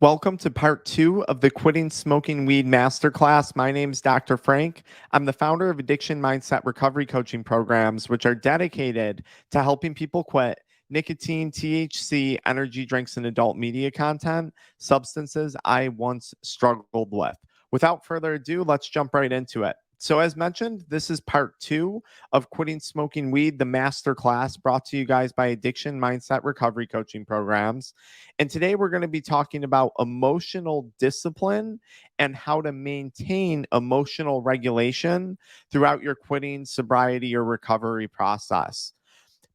Welcome to part 2 of the Quitting Smoking Weed Masterclass. My name is Dr. Frank. I'm the founder of Addiction Mindset Recovery Coaching Programs, which are dedicated to helping people quit nicotine, THC, energy drinks, and adult media content, substances I once struggled with. Without further ado, let's jump right into it. So as mentioned, this is part 2 of Quitting Smoking Weed, the Masterclass, brought to you guys by Addiction Mindset Recovery Coaching Programs. And today we're going to be talking about emotional discipline and how to maintain emotional regulation throughout your quitting, sobriety, or recovery process.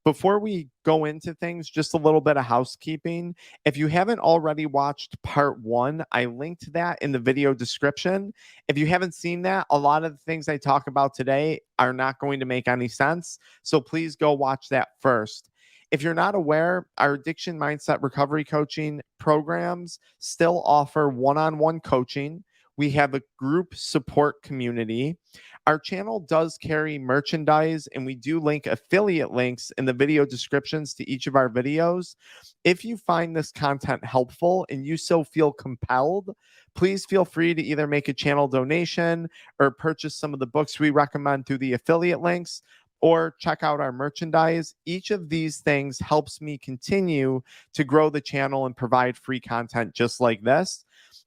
Before we go into things, just a little bit of housekeeping. If you haven't already watched part 1, I linked that in the video description. If you haven't seen that, a lot of the things I talk about today are not going to make any sense. So please go watch that first. If you're not aware, our addiction mindset recovery coaching programs still offer one-on-one coaching. We have a group support community. Our channel does carry merchandise, and we do link affiliate links in the video descriptions to each of our videos. If you find this content helpful and you so feel compelled, please feel free to either make a channel donation or purchase some of the books we recommend through the affiliate links, or check out our merchandise. Each of these things helps me continue to grow the channel and provide free content just like this.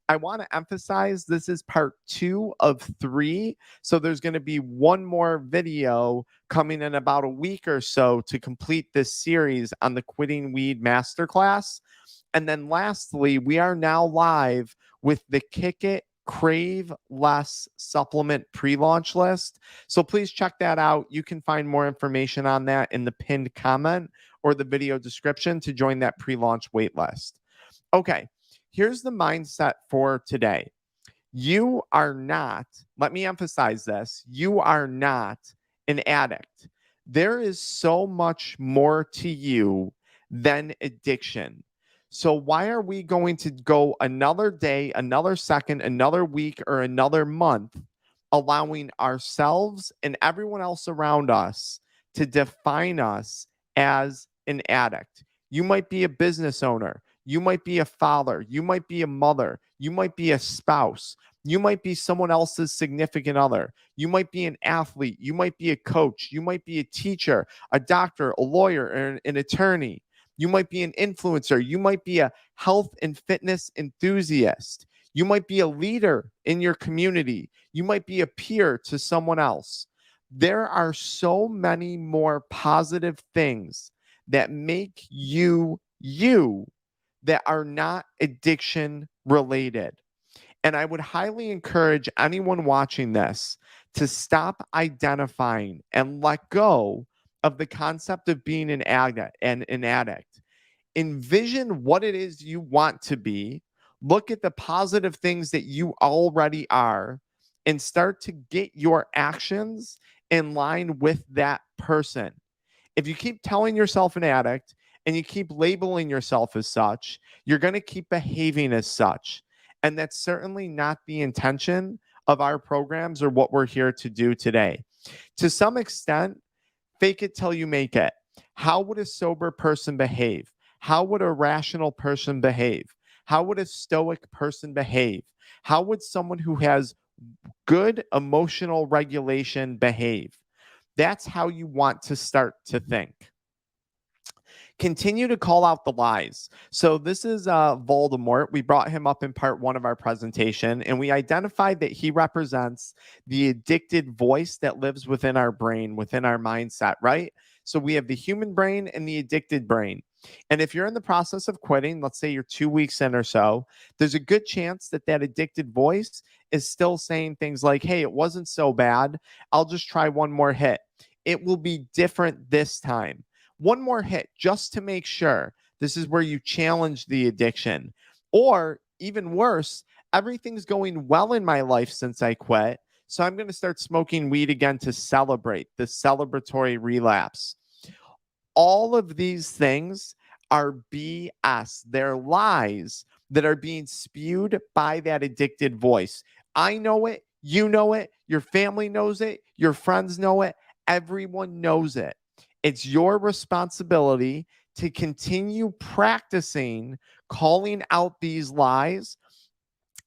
I want to emphasize this is part 2 of 3. So there's going to be one more video coming in about a week or so to complete this series on the Quitting Weed Masterclass. And then lastly, we are now live with the Kick It Crave Less supplement pre-launch list. So please check that out. You can find more information on that in the pinned comment or the video description to join that pre-launch wait list. Okay, here's the mindset for today. You are not, let me emphasize this, you are not an addict. There is so much more to you than addiction. So why are we going to go another day, another second, another week, or another month allowing ourselves and everyone else around us to define us as an addict? You might be a business owner. You might be a father. You might be a mother. You might be a spouse. You might be someone else's significant other. You might be an athlete. You might be a coach. You might be a teacher, a doctor, a lawyer, or an attorney. You might be an influencer. You might be a health and fitness enthusiast. You might be a leader in your community. You might be a peer to someone else. There are so many more positive things that make you you that are not addiction related. And I would highly encourage anyone watching this to stop identifying and let go of the concept of being an addict and an addict. Envision what it is you want to be. Look at the positive things that you already are and start to get your actions in line with that person. If you keep telling yourself an addict and you keep labeling yourself as such, you're going to keep behaving as such. And that's certainly not the intention of our programs or what we're here to do today. To some extent, fake it till you make it. How would a sober person behave? How would a rational person behave? How would a stoic person behave? How would someone who has good emotional regulation behave? That's how you want to start to think. Continue to call out the lies. So this is Voldemort. We brought him up in part 1 of our presentation, and we identified that he represents the addicted voice that lives within our brain, within our mindset, right? So we have the human brain and the addicted brain. And if you're in the process of quitting, let's say you're 2 weeks in or so, there's a good chance that that addicted voice is still saying things like, hey, it wasn't so bad. I'll just try one more hit. It will be different this time. One more hit just to make sure. This is where you challenge the addiction. Or even worse, everything's going well in my life since I quit. So I'm going to start smoking weed again to celebrate the celebratory relapse. All of these things are BS. They're lies that are being spewed by that addicted voice. I know it. You know it. Your family knows it. Your friends know it. Everyone knows it. It's your responsibility to continue practicing calling out these lies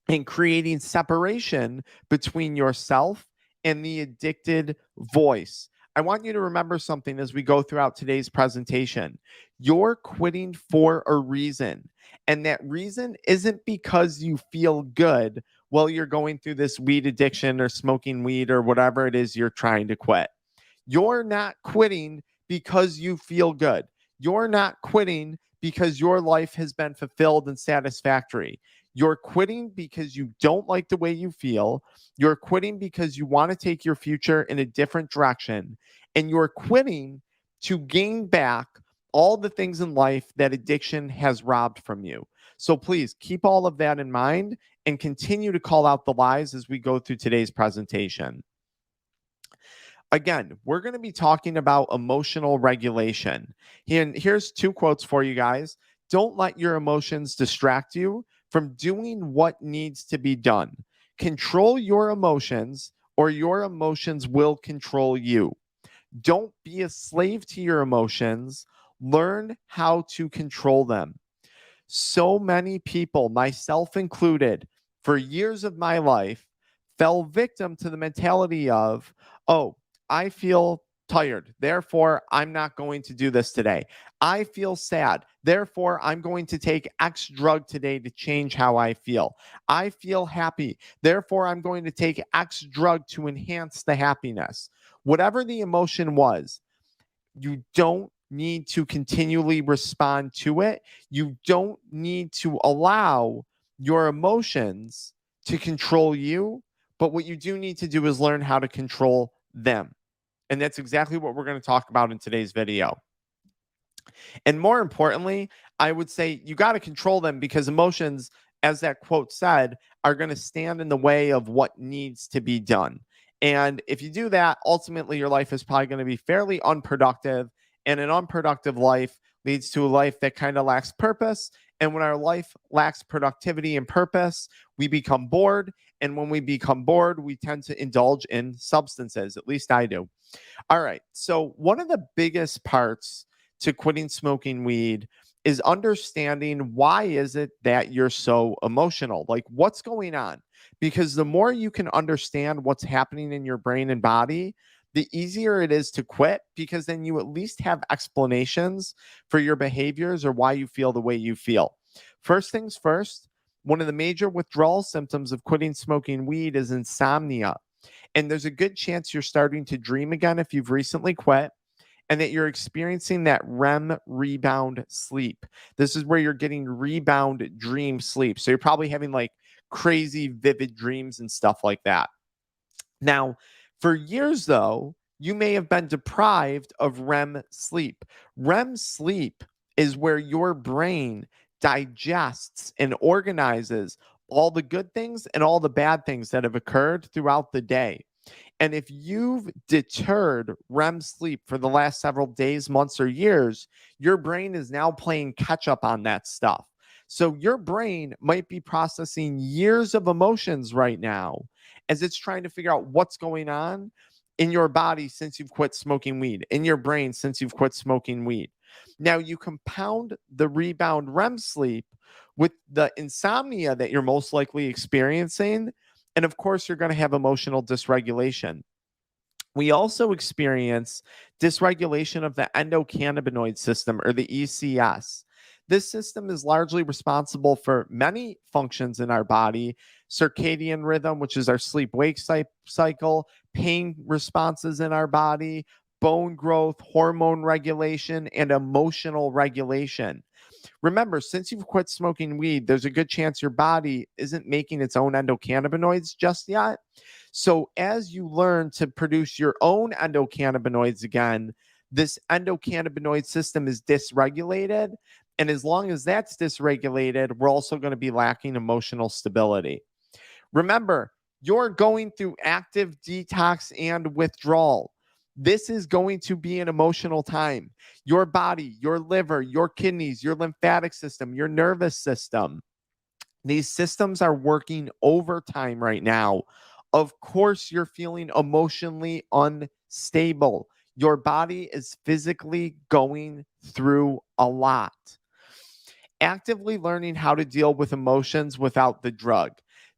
and creating separation between yourself and the addicted voice. I want you to remember something as we go throughout today's presentation. You're quitting for a reason. And that reason isn't because you feel good while you're going through this weed addiction or smoking weed or whatever it is you're trying to quit. You're not quitting because you feel good. You're not quitting because your life has been fulfilled and satisfactory. You're quitting because you don't like the way you feel. You're quitting because you want to take your future in a different direction. And you're quitting to gain back all the things in life that addiction has robbed from you. So please keep all of that in mind and continue to call out the lies as we go through today's presentation. Again, we're going to be talking about emotional regulation. And here's two quotes for you guys. Don't let your emotions distract you from doing what needs to be done. Control your emotions, or your emotions will control you. Don't be a slave to your emotions. Learn how to control them. So many people, myself included, for years of my life, fell victim to the mentality of, oh, I feel tired. Therefore, I'm not going to do this today. I feel sad. Therefore, I'm going to take X drug today to change how I feel. I feel happy. Therefore, I'm going to take X drug to enhance the happiness. Whatever the emotion was, you don't need to continually respond to it. You don't need to allow your emotions to control you. But what you do need to do is learn how to control them. And that's exactly what we're going to talk about in today's video. And more importantly, I would say you got to control them, because emotions, as that quote said, are going to stand in the way of what needs to be done. And if you do that, ultimately your life is probably going to be fairly unproductive. And an unproductive life leads to a life that kind of lacks purpose. And when our life lacks productivity and purpose, we become bored. And when we become bored, we tend to indulge in substances. At least I do. All right. So, one of the biggest parts to quitting smoking weed is understanding, why is it that you're so emotional? Like, what's going on? Because the more you can understand what's happening in your brain and body, the easier it is to quit, because then you at least have explanations for your behaviors or why you feel the way you feel. First things first, one of the major withdrawal symptoms of quitting smoking weed is insomnia. And there's a good chance you're starting to dream again if you've recently quit, and that you're experiencing that REM rebound sleep. This is where you're getting rebound dream sleep. So you're probably having like crazy vivid dreams and stuff like that. Now, for years though, you may have been deprived of REM sleep. REM sleep is where your brain digests and organizes all the good things and all the bad things that have occurred throughout the day. And if you've deterred REM sleep for the last several days, months, or years, your brain is now playing catch up on that stuff. So your brain might be processing years of emotions right now as it's trying to figure out what's going on in your body since you've quit smoking weed, in your brain since you've quit smoking weed. Now, you compound the rebound REM sleep with the insomnia that you're most likely experiencing. And of course, you're going to have emotional dysregulation. We also experience dysregulation of the endocannabinoid system, or the ECS. This system is largely responsible for many functions in our body: circadian rhythm, which is our sleep wake cycle, pain responses in our body, bone growth, hormone regulation, and emotional regulation. Remember, since you've quit smoking weed, there's a good chance your body isn't making its own endocannabinoids just yet. So, as you learn to produce your own endocannabinoids again, this endocannabinoid system is dysregulated. And as long as that's dysregulated, we're also going to be lacking emotional stability. Remember, you're going through active detox and withdrawal. This is going to be an emotional time. Your body, your liver, your kidneys, your lymphatic system, your nervous system, these systems are working overtime right now. Of course, you're feeling emotionally unstable. Your body is physically going through a lot. Actively learning how to deal with emotions without the drug.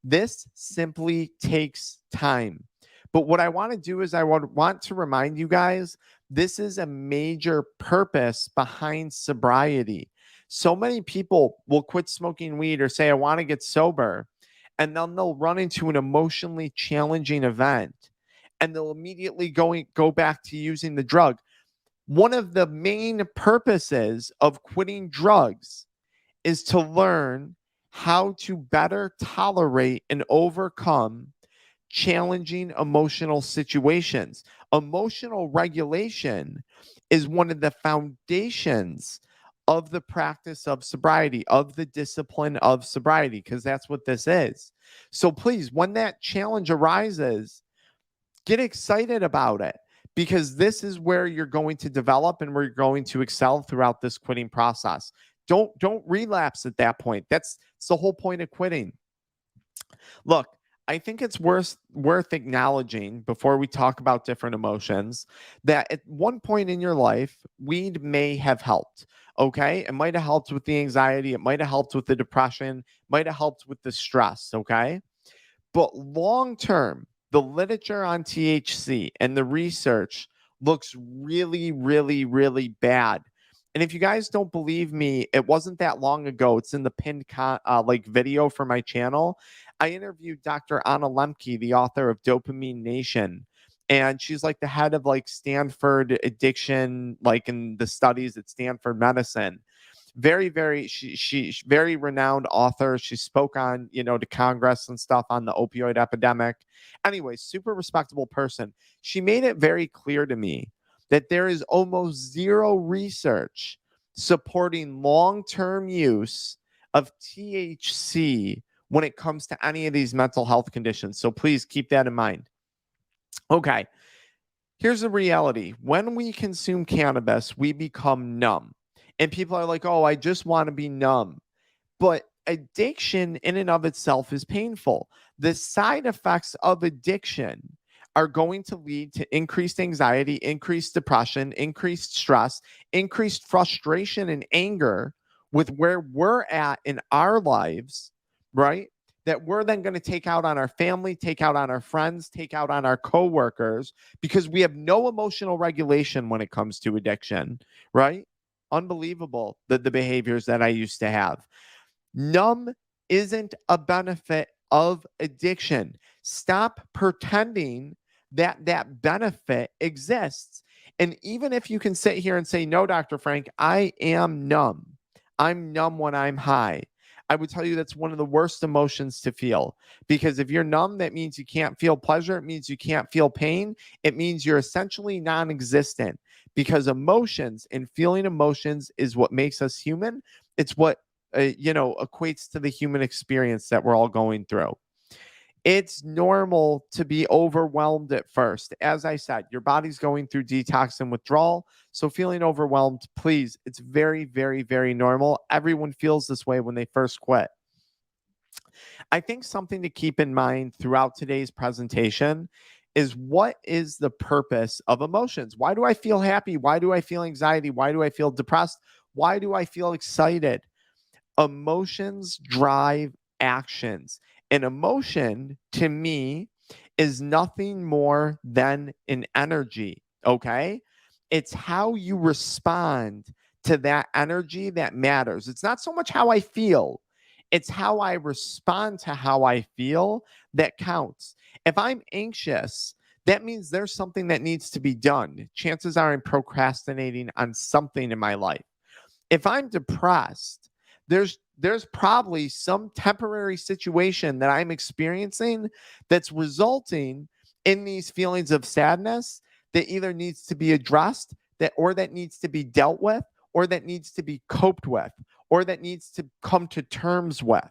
This simply takes time. But what I want to do is I want to remind you guys this is a major purpose behind sobriety. So many people will quit smoking weed or say, I want to get sober, and then they'll run into an emotionally challenging event and they'll immediately go back to using the drug. One of the main purposes of quitting drugs is to learn how to better tolerate and overcome challenging emotional situations. Emotional regulation is one of the foundations of the practice of sobriety, of the discipline of sobriety, because that's what this is. So please, when that challenge arises, get excited about it, because this is where you're going to develop and where you're going to excel throughout this quitting process. Don't relapse at that point. That's the whole point of quitting. Look, I think it's worth acknowledging before we talk about different emotions that at one point in your life, weed may have helped. Okay. It might have helped with the anxiety. It might have helped with the depression, might have helped with the stress. Okay. But long term, the literature on THC and the research looks really, really, really bad. And if you guys don't believe me, it wasn't that long ago. It's in the pinned video for my channel. I interviewed Dr. Anna Lemke, the author of Dopamine Nation, and she's like the head of like Stanford addiction, like in the studies at Stanford Medicine. She's very renowned author. She spoke on, to Congress and stuff on the opioid epidemic. Anyway, super respectable person. She made it very clear to me that there is almost zero research supporting long-term use of THC when it comes to any of these mental health conditions. So please keep that in mind. Okay. Here's the reality. When we consume cannabis, we become numb. And people are like, oh, I just want to be numb. But addiction in and of itself is painful. The side effects of addiction are going to lead to increased anxiety, increased depression, increased stress, increased frustration and anger with where we're at in our lives, right? That we're then going to take out on our family, take out on our friends, take out on our coworkers, because we have no emotional regulation when it comes to addiction, right? Unbelievable the behaviors that I used to have. Numb isn't a benefit of addiction. Stop pretending that benefit exists. And even if you can sit here and say, no, Dr. Frank, I am numb. I'm numb when I'm high. I would tell you that's one of the worst emotions to feel, because if you're numb, that means you can't feel pleasure. It means you can't feel pain. It means you're essentially non-existent, because emotions and feeling emotions is what makes us human. It's what equates to the human experience that we're all going through. It's normal to be overwhelmed at first. As I said, your body's going through detox and withdrawal. So feeling overwhelmed, please, it's very, very, very normal. Everyone feels this way when they first quit. I think something to keep in mind throughout today's presentation is, what is the purpose of emotions? Why do I feel happy? Why do I feel anxiety? Why do I feel depressed? Why do I feel excited? Emotions drive actions. An emotion, to me, is nothing more than an energy, okay? It's how you respond to that energy that matters. It's not so much how I feel, it's how I respond to how I feel that counts. If I'm anxious, that means there's something that needs to be done. Chances are I'm procrastinating on something in my life. If I'm depressed, there's probably some temporary situation that I'm experiencing that's resulting in these feelings of sadness that either needs to be addressed, that needs to be dealt with, or that needs to be coped with, or that needs to come to terms with.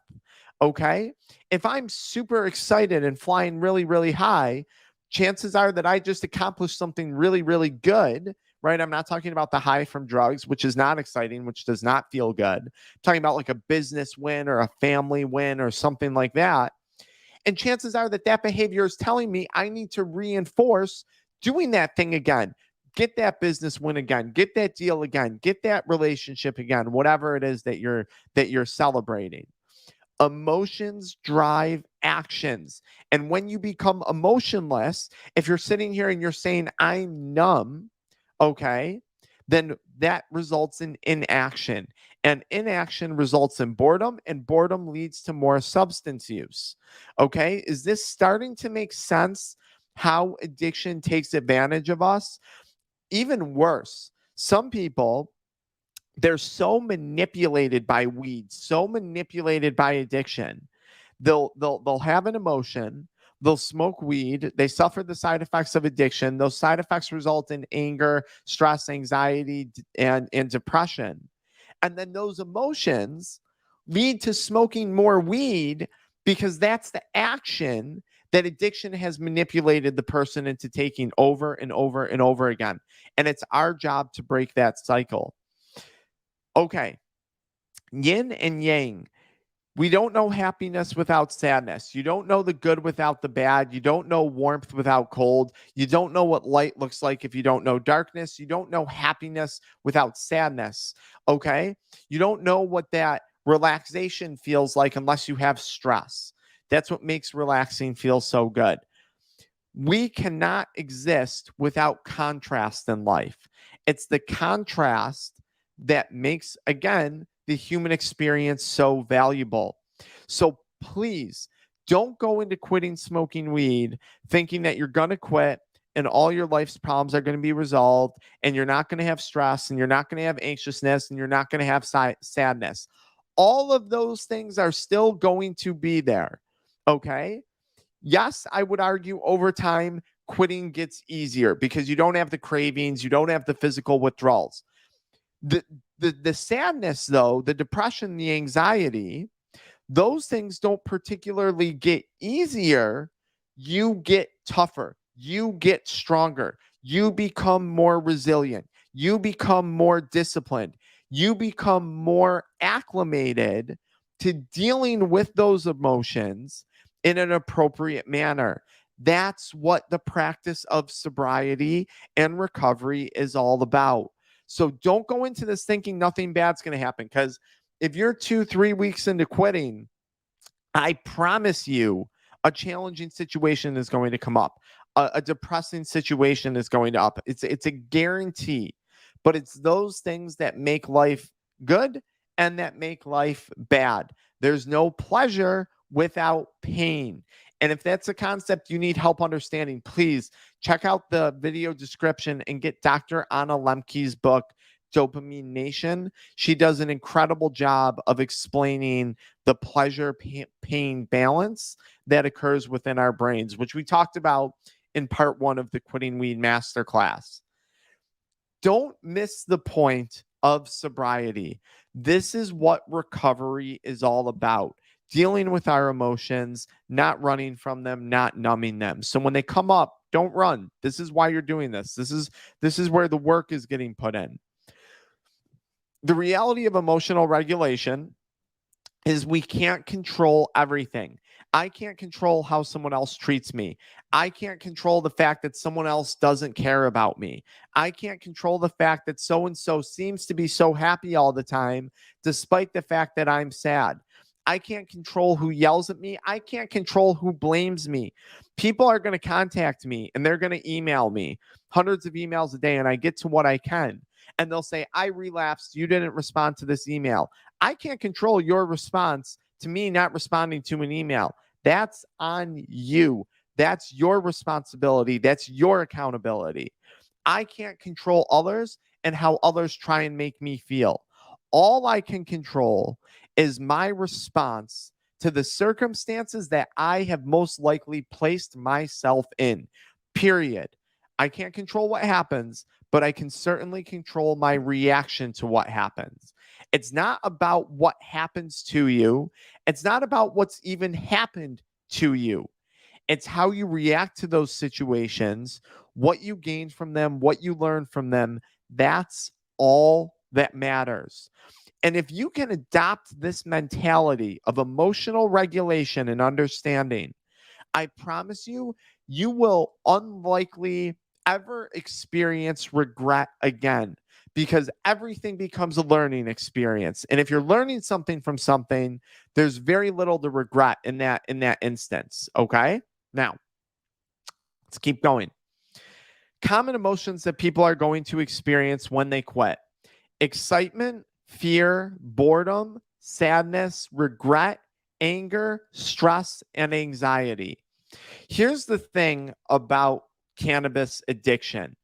Okay? If I'm super excited and flying really, really high, chances are that I just accomplished something really, really good, right? I'm not talking about the high from drugs, which is not exciting, which does not feel good. I'm talking about like a business win or a family win or something like that. And chances are that behavior is telling me I need to reinforce doing that thing again, get that business win again, get that deal again, get that relationship again, whatever it is that you're celebrating. Emotions drive actions. And when you become emotionless, if you're sitting here and you're saying, I'm numb, okay, then that results in inaction. And inaction results in boredom, and boredom leads to more substance use. Okay. Is this starting to make sense how addiction takes advantage of us? Even worse, some people, they're so manipulated by weed, so manipulated by addiction. They'll have an emotion, they'll smoke weed, they suffer the side effects of addiction. Those side effects result in anger, stress, anxiety, and depression. And then those emotions lead to smoking more weed because that's the action that addiction has manipulated the person into taking over and over and over again. And it's our job to break that cycle. Okay, yin and yang. We don't know happiness without sadness. You don't know the good without the bad. You don't know warmth without cold. You don't know what light looks like if you don't know darkness. You don't know happiness without sadness. Okay? You don't know what that relaxation feels like unless you have stress. That's what makes relaxing feel so good. We cannot exist without contrast in life. It's the contrast that makes, again, the human experience so valuable. So please don't go into quitting smoking weed thinking that you're going to quit and all your life's problems are going to be resolved and you're not going to have stress and you're not going to have anxiousness and you're not going to have sadness. All of those things are still going to be there. Okay? Yes, I would argue over time, quitting gets easier because you don't have the cravings, you don't have the physical withdrawals. The sadness, though, the depression, the anxiety, those things don't particularly get easier. You get tougher, you get stronger, you become more resilient, you become more disciplined, you become more acclimated to dealing with those emotions in an appropriate manner. That's what the practice of sobriety and recovery is all about. So don't go into this thinking nothing bad's going to happen, because if you're 2-3 weeks into quitting, I promise you a challenging situation is going to come up. A depressing situation is going to up. It's a guarantee. But it's those things that make life good and that make life bad. There's no pleasure without pain. And if that's a concept you need help understanding, please check out the video description and get Dr. Anna Lemke's book, Dopamine Nation. She does an incredible job of explaining the pleasure pain balance that occurs within our brains, which we talked about in part 1 of the Quitting Weed Masterclass. Don't miss the point of sobriety. This is what recovery is all about. Dealing with our emotions, not running from them, not numbing them. So when they come up, don't run. This is why you're doing this. This is where the work is getting put in. The reality of emotional regulation is we can't control everything. I can't control how someone else treats me. I can't control the fact that someone else doesn't care about me. I can't control the fact that so and so seems to be so happy all the time, despite the fact that I'm sad. I can't control who yells at me. I can't control who blames me. People are going to contact me and they're going to email me hundreds of emails a day, and I get to what I can. And they'll say, I relapsed. You didn't respond to this email. I can't control your response to me not responding to an email. That's on you. That's your responsibility. That's your accountability. I can't control others and how others try and make me feel. All I can control is my response to the circumstances that I have most likely placed myself in, period. I can't control what happens, but I can certainly control my reaction to what happens. It's not about what happens to you. It's not about what's even happened to you. It's how you react to those situations, what you gain from them, what you learn from them. That's all that matters. And if you can adopt this mentality of emotional regulation and understanding, I promise you, you will unlikely ever experience regret again, because everything becomes a learning experience. And if you're learning something from something, there's very little to regret in that instance. Okay? Now, let's keep going. Common emotions that people are going to experience when they quit: excitement, fear, boredom, sadness, regret, anger, stress, and anxiety. Here's the thing about cannabis addiction: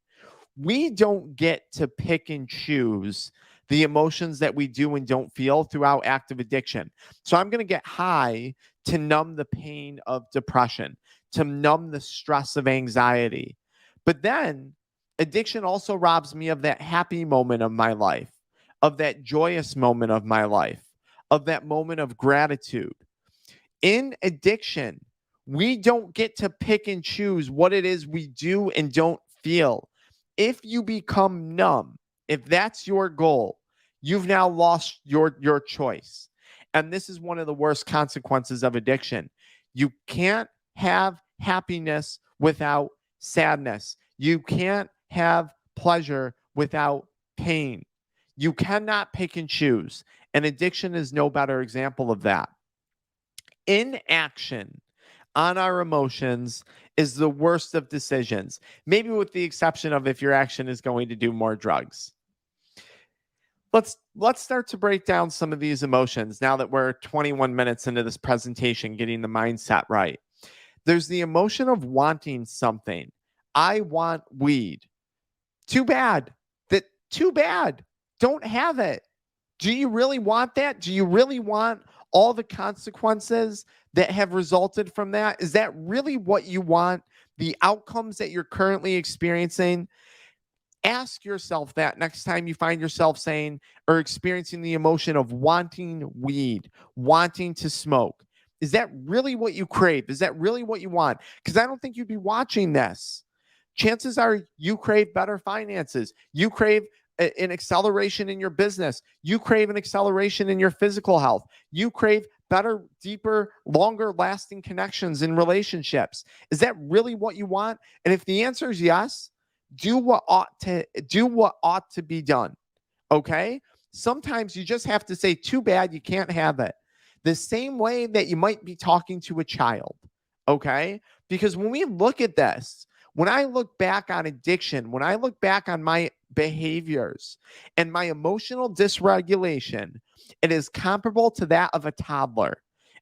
we don't get to pick and choose the emotions that we do and don't feel throughout active addiction. So I'm going to get high to numb the pain of depression, to numb the stress of anxiety. But then addiction also robs me of that happy moment of my life, of that joyous moment of my life, of that moment of gratitude. In addiction, we don't get to pick and choose what it is we do and don't feel. If you become numb, if that's your goal, you've now lost your choice. And this is one of the worst consequences of addiction. You can't have happiness without sadness. You can't have pleasure without pain. You cannot pick and choose. And addiction is no better example of that. Inaction on our emotions is the worst of decisions, maybe with the exception of if your action is going to do more drugs. Let's start to break down some of these emotions now that we're 21 minutes into this presentation, getting the mindset right. There's the emotion of wanting something. I want weed. Too bad. Too bad. Don't have it. Do you really want that? Do you really want all the consequences that have resulted from that? Is that really what you want? The outcomes that you're currently experiencing? Ask yourself that next time you find yourself saying or experiencing the emotion of wanting weed, wanting to smoke. Is that really what you crave? Is that really what you want? Because I don't think you'd be watching this. Chances are you crave better finances. You crave an acceleration in your business. You crave an acceleration in your physical health. You crave better, deeper, longer lasting connections in relationships. Is that really what you want? And if the answer is yes, do what ought to be done. Okay? Sometimes you just have to say, too bad, you can't have it. The same way that you might be talking to a child. Okay? Because when we look at this, when I look back on addiction, when I look back on my behaviors and my emotional dysregulation, it is comparable to that of a toddler.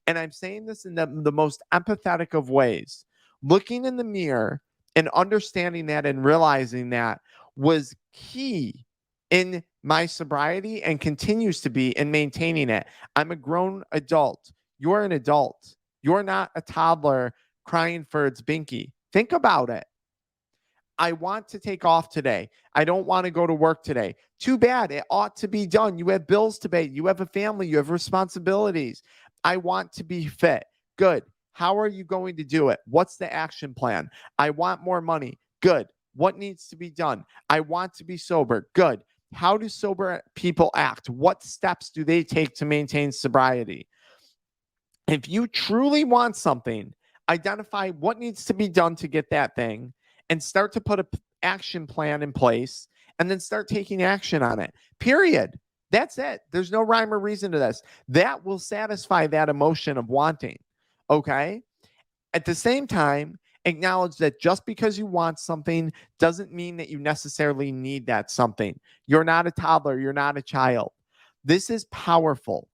And I'm saying this in the most empathetic of ways. Looking in the mirror and understanding that and realizing that was key in my sobriety and continues to be in maintaining it. I'm a grown adult. You're an adult. You're not a toddler crying for its binky. Think about it. I want to take off today. I don't want to go to work today. Too bad. It ought to be done. You have bills to pay. You have a family. You have responsibilities. I want to be fit. Good. How are you going to do it? What's the action plan? I want more money. Good. What needs to be done? I want to be sober. Good. How do sober people act? What steps do they take to maintain sobriety? If you truly want something, identify what needs to be done to get that thing and start to put an action plan in place and then start taking action on it. Period. That's it. There's no rhyme or reason to this. That will satisfy that emotion of wanting. Okay? At the same time, acknowledge that just because you want something doesn't mean that you necessarily need that something. You're not a toddler. You're not a child. This is powerful.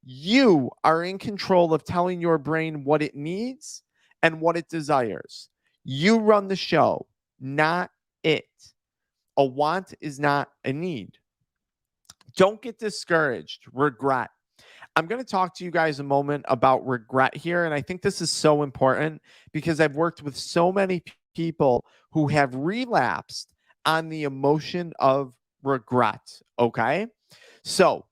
You are in control of telling your brain what it needs and what it desires. You run the show, not it. A want is not a need. Don't get discouraged. Regret. I'm going to talk to you guys a moment about regret here. And I think this is so important because I've worked with so many people who have relapsed on the emotion of regret. Okay. So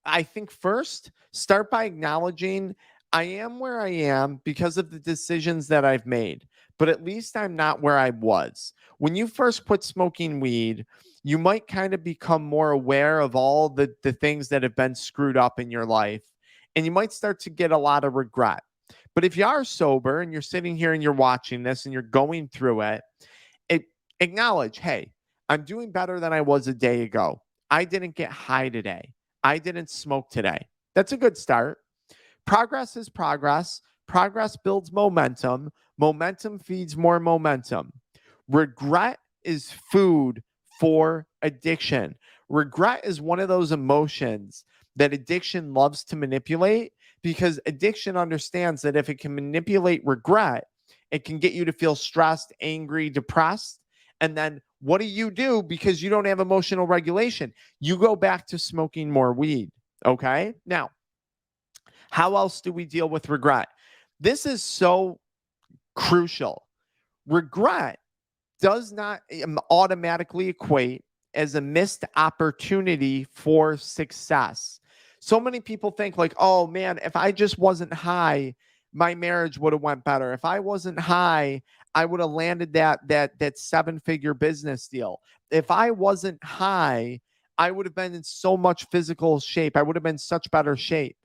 I think first, start by acknowledging I am where I am because of the decisions that I've made, but at least I'm not where I was. When you first quit smoking weed, you might kind of become more aware of all the things that have been screwed up in your life, and you might start to get a lot of regret. But if you are sober and you're sitting here and you're watching this and you're going through it, Acknowledge, hey, I'm doing better than I was a day ago. I didn't get high today. I didn't smoke today. That's a good start. Progress is progress. Progress builds momentum. Momentum feeds more momentum. Regret is food for addiction. Regret is one of those emotions that addiction loves to manipulate because addiction understands that if it can manipulate regret, it can get you to feel stressed, angry, depressed. And then what do? Because you don't have emotional regulation. You go back to smoking more weed. Okay. Now, how else do we deal with regret? This is so crucial. Regret does not automatically equate as a missed opportunity for success. So many people think like, oh man, if I just wasn't high, my marriage would have went better. If I wasn't high, I would have landed that seven-figure business deal. If I wasn't high, I would have been in so much physical shape. I would have been in such better shape.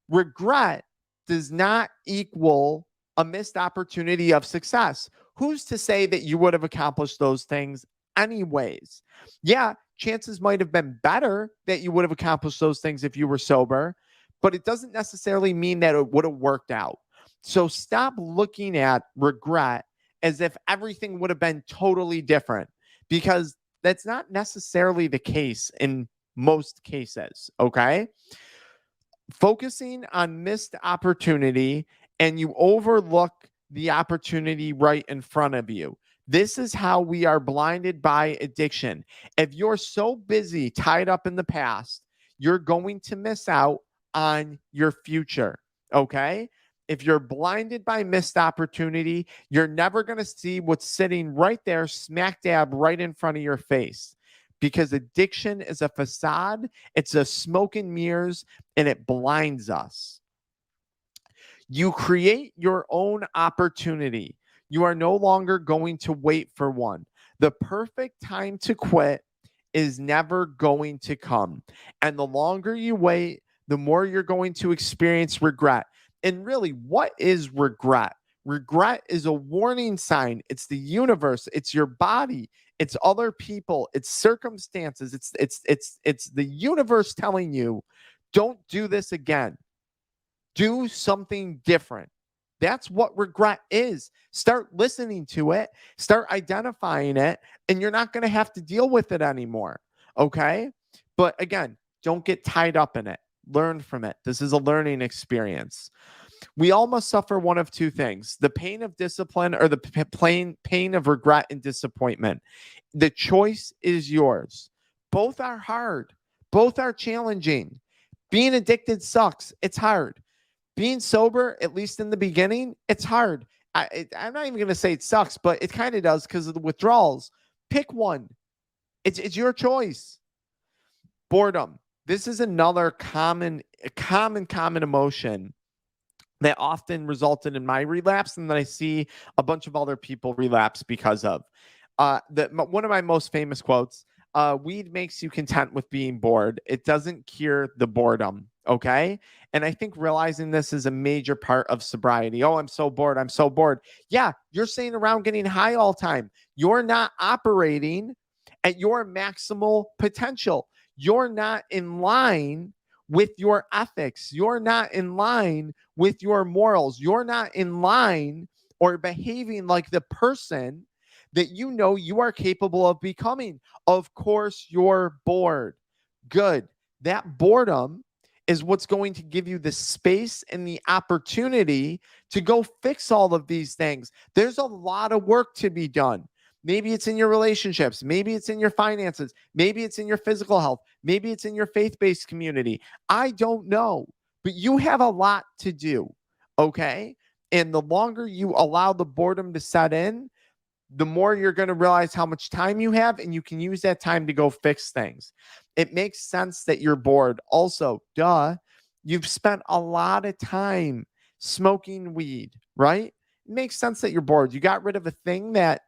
Regret does not equal a missed opportunity of success. Who's to say that you would have accomplished those things anyways? Yeah, chances might have been better that you would have accomplished those things if you were sober, but it doesn't necessarily mean that it would have worked out. So stop looking at regret as if everything would have been totally different because that's not necessarily the case in most cases. Okay. Focusing on missed opportunity and you overlook the opportunity right in front of you. This is how we are blinded by addiction. If you're so busy tied up in the past, you're going to miss out on your future. Okay. If you're blinded by missed opportunity, you're never going to see what's sitting right there, smack dab right in front of your face. Because addiction is a facade, it's a smoke and mirrors, and it blinds us. You create your own opportunity. You are no longer going to wait for one. The perfect time to quit is never going to come. And the longer you wait, the more you're going to experience regret. And really, what is regret? Regret is a warning sign. It's the universe, it's your body, it's other people, it's circumstances, it's the universe telling you, don't do this again. Do something different. That's what regret is. Start listening to it, start identifying it, and you're not going to have to deal with it anymore. Okay. But again, don't get tied up in it. Learn from it. This is a learning experience. We all must suffer one of two things: the pain of discipline or the pain of regret and disappointment. The choice is yours. Both are hard, both are challenging. Being addicted sucks. It's hard. Being sober, at least in the beginning, it's hard. I'm not even going to say it sucks, but it kind of does because of the withdrawals. Pick one. It's your choice. Boredom. This is another common emotion that often resulted in my relapse and that I see a bunch of other people relapse because of. One of my most famous quotes, weed makes you content with being bored. It doesn't cure the boredom. Okay. And I think realizing this is a major part of sobriety. Oh, I'm so bored. I'm so bored. Yeah. You're sitting around getting high all the time. You're not operating at your maximal potential. You're not in line with your ethics. You're not in line with your morals. You're not in line or behaving like the person that you know you are capable of becoming. Of course, you're bored. Good. That boredom is what's going to give you the space and the opportunity to go fix all of these things. There's a lot of work to be done. Maybe it's in your relationships. Maybe it's in your finances. Maybe it's in your physical health. Maybe it's in your faith-based community. I don't know, but you have a lot to do. Okay. And the longer you allow the boredom to set in, the more you're going to realize how much time you have, and you can use that time to go fix things. It makes sense that you're bored. Also, you've spent a lot of time smoking weed, right? It makes sense that you're bored. You got rid of a thing that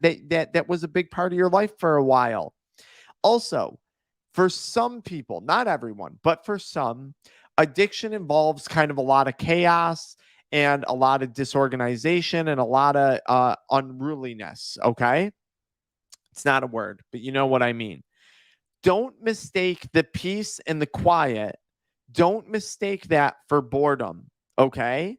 was a big part of your life for a while. Also, for some people, not everyone, but for some, addiction involves kind of a lot of chaos and a lot of disorganization and a lot of unruliness. Okay. It's not a word, but you know what I mean. Don't mistake the peace and the quiet. Don't mistake that for boredom. Okay.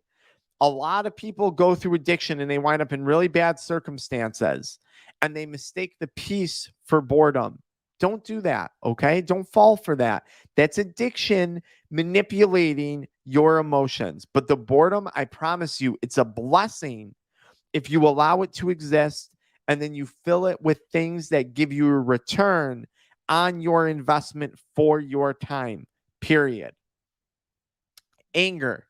A lot of people go through addiction and they wind up in really bad circumstances and they mistake the peace for boredom. Don't do that. Okay. Don't fall for that. That's addiction manipulating your emotions. But the boredom, I promise you, it's a blessing if you allow it to exist and then you fill it with things that give you a return on your investment for your time, period. Anger.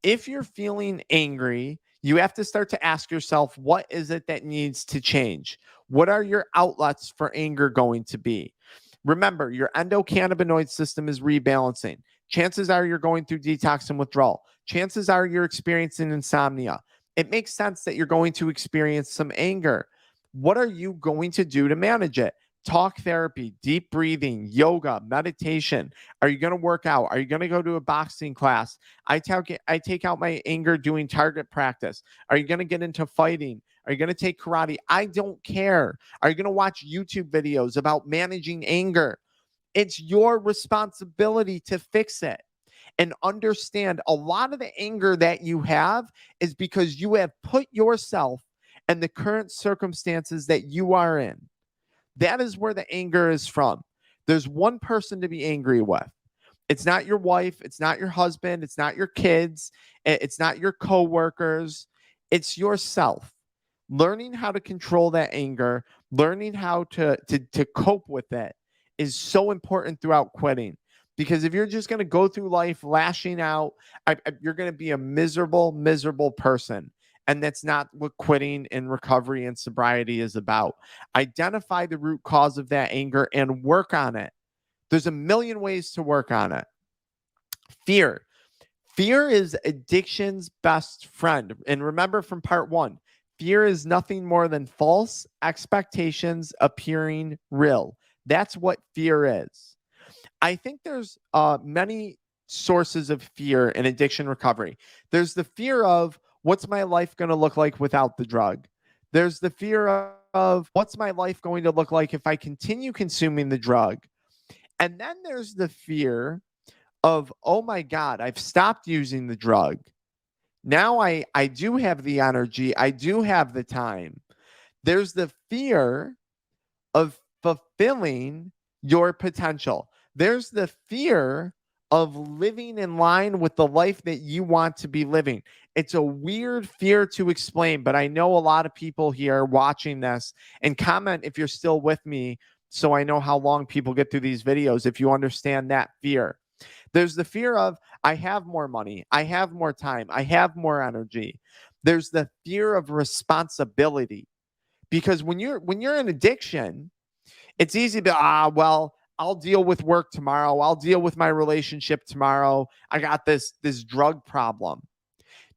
If you're feeling angry, you have to start to ask yourself, what is it that needs to change? What are your outlets for anger going to be? Remember, your endocannabinoid system is rebalancing. Chances are you're going through detox and withdrawal. Chances are you're experiencing insomnia. It makes sense that you're going to experience some anger. What are you going to do to manage it? Talk therapy, deep breathing, yoga, meditation. Are you going to work out? Are you going to go to a boxing class? I take out my anger doing target practice. Are you going to get into fighting? Are you going to take karate? I don't care. Are you going to watch YouTube videos about managing anger? It's your responsibility to fix it and understand a lot of the anger that you have is because you have put yourself in the current circumstances that you are in. That is where the anger is from. There's one person to be angry with. It's not your wife. It's not your husband. It's not your kids. It's not your coworkers. It's yourself. Learning how to control that anger, learning how to cope with it is so important throughout quitting. Because if you're just going to go through life lashing out, you're going to be a miserable, miserable person. And that's not what quitting and recovery and sobriety is about. Identify the root cause of that anger and work on it. There's a million ways to work on it. Fear. Fear is addiction's best friend. And remember from part one, fear is nothing more than false expectations appearing real. That's what fear is. I think there's many sources of fear in addiction recovery. There's the fear of what's my life going to look like without the drug? There's the fear of what's my life going to look like if I continue consuming the drug? And then there's the fear of, oh my God, I've stopped using the drug. Now I do have the energy. I do have the time. There's the fear of fulfilling your potential. There's the fear of living in line with the life that you want to be living. It's a weird fear to explain, but I know a lot of people here watching this, and comment if you're still with me so I know how long people get through these videos if you understand that fear. There's the fear of I have more money, I have more time, I have more energy. There's the fear of responsibility. Because when you're in addiction, it's easy to well, I'll deal with work tomorrow. I'll deal with my relationship tomorrow. I got this drug problem.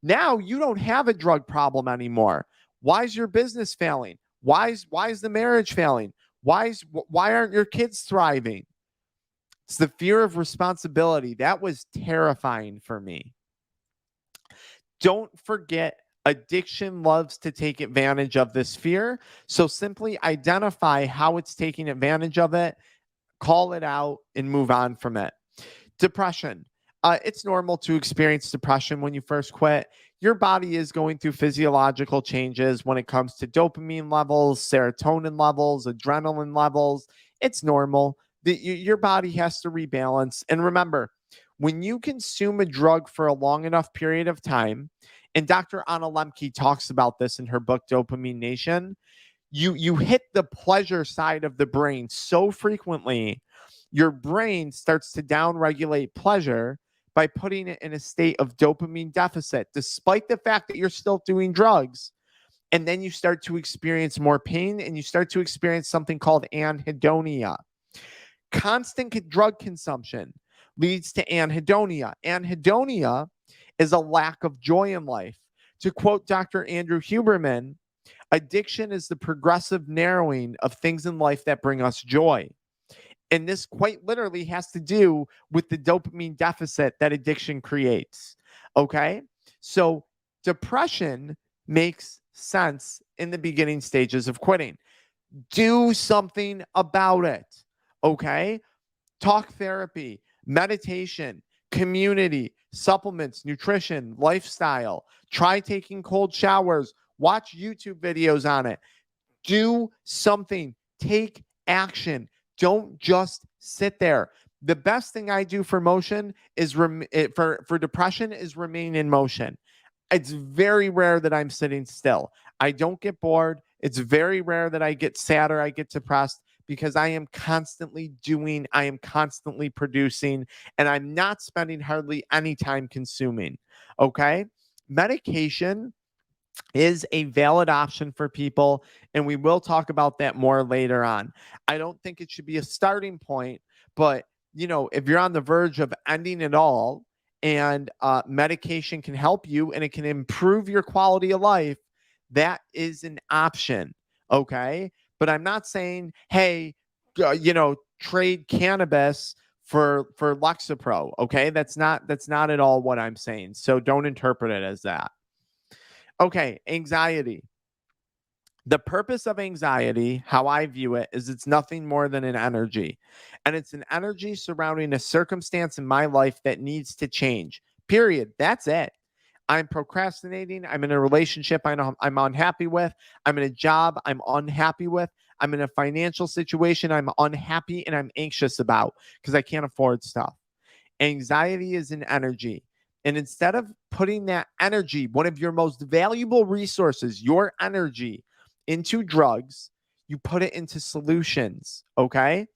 Now you don't have a drug problem anymore. Why is your business failing? Why is the marriage failing? Why aren't your kids thriving? It's the fear of responsibility. That was terrifying for me. Don't forget, addiction loves to take advantage of this fear. So simply identify how it's taking advantage of it, call it out, and move on from it. Depression. It's normal to experience depression when you first quit. Your body is going through physiological changes when it comes to dopamine levels, serotonin levels, adrenaline levels. It's normal. Your body has to rebalance. And remember, when you consume a drug for a long enough period of time, and Dr. Anna Lemke talks about this in her book, Dopamine Nation, you hit the pleasure side of the brain so frequently, your brain starts to downregulate pleasure by putting it in a state of dopamine deficit, despite the fact that you're still doing drugs. And then you start to experience more pain and you start to experience something called anhedonia. Constant drug consumption leads to anhedonia. Anhedonia is a lack of joy in life. To quote Dr. Andrew Huberman, addiction is the progressive narrowing of things in life that bring us joy. And this quite literally has to do with the dopamine deficit that addiction creates. Okay. So depression makes sense in the beginning stages of quitting. Do something about it. Okay? Talk therapy, meditation, community, supplements, nutrition, lifestyle. Try taking cold showers. Watch YouTube videos on it. Do something. Take action. Don't just sit there. The best thing I do for motion is for depression is remain in motion. It's very rare that I'm sitting still. I don't get bored. It's very rare that I get sad or I get depressed because I am constantly doing, I am constantly producing, and I'm not spending hardly any time consuming. Okay. Medication is a valid option for people, and we will talk about that more later on. I don't think it should be a starting point, but if you're on the verge of ending it all and medication can help you and it can improve your quality of life, that is an option. Okay. But I'm not saying, hey, trade cannabis for Lexapro. Okay. That's not at all what I'm saying. So don't interpret it as that. Okay, anxiety. The purpose of anxiety, how I view it, is it's nothing more than an energy. And it's an energy surrounding a circumstance in my life that needs to change. Period. That's it. I'm procrastinating. I'm in a relationship I'm unhappy with. I'm in a job I'm unhappy with. I'm in a financial situation I'm unhappy and I'm anxious about because I can't afford stuff. Anxiety is an energy. And instead of putting that energy, one of your most valuable resources, your energy, into drugs, you put it into solutions. Okay.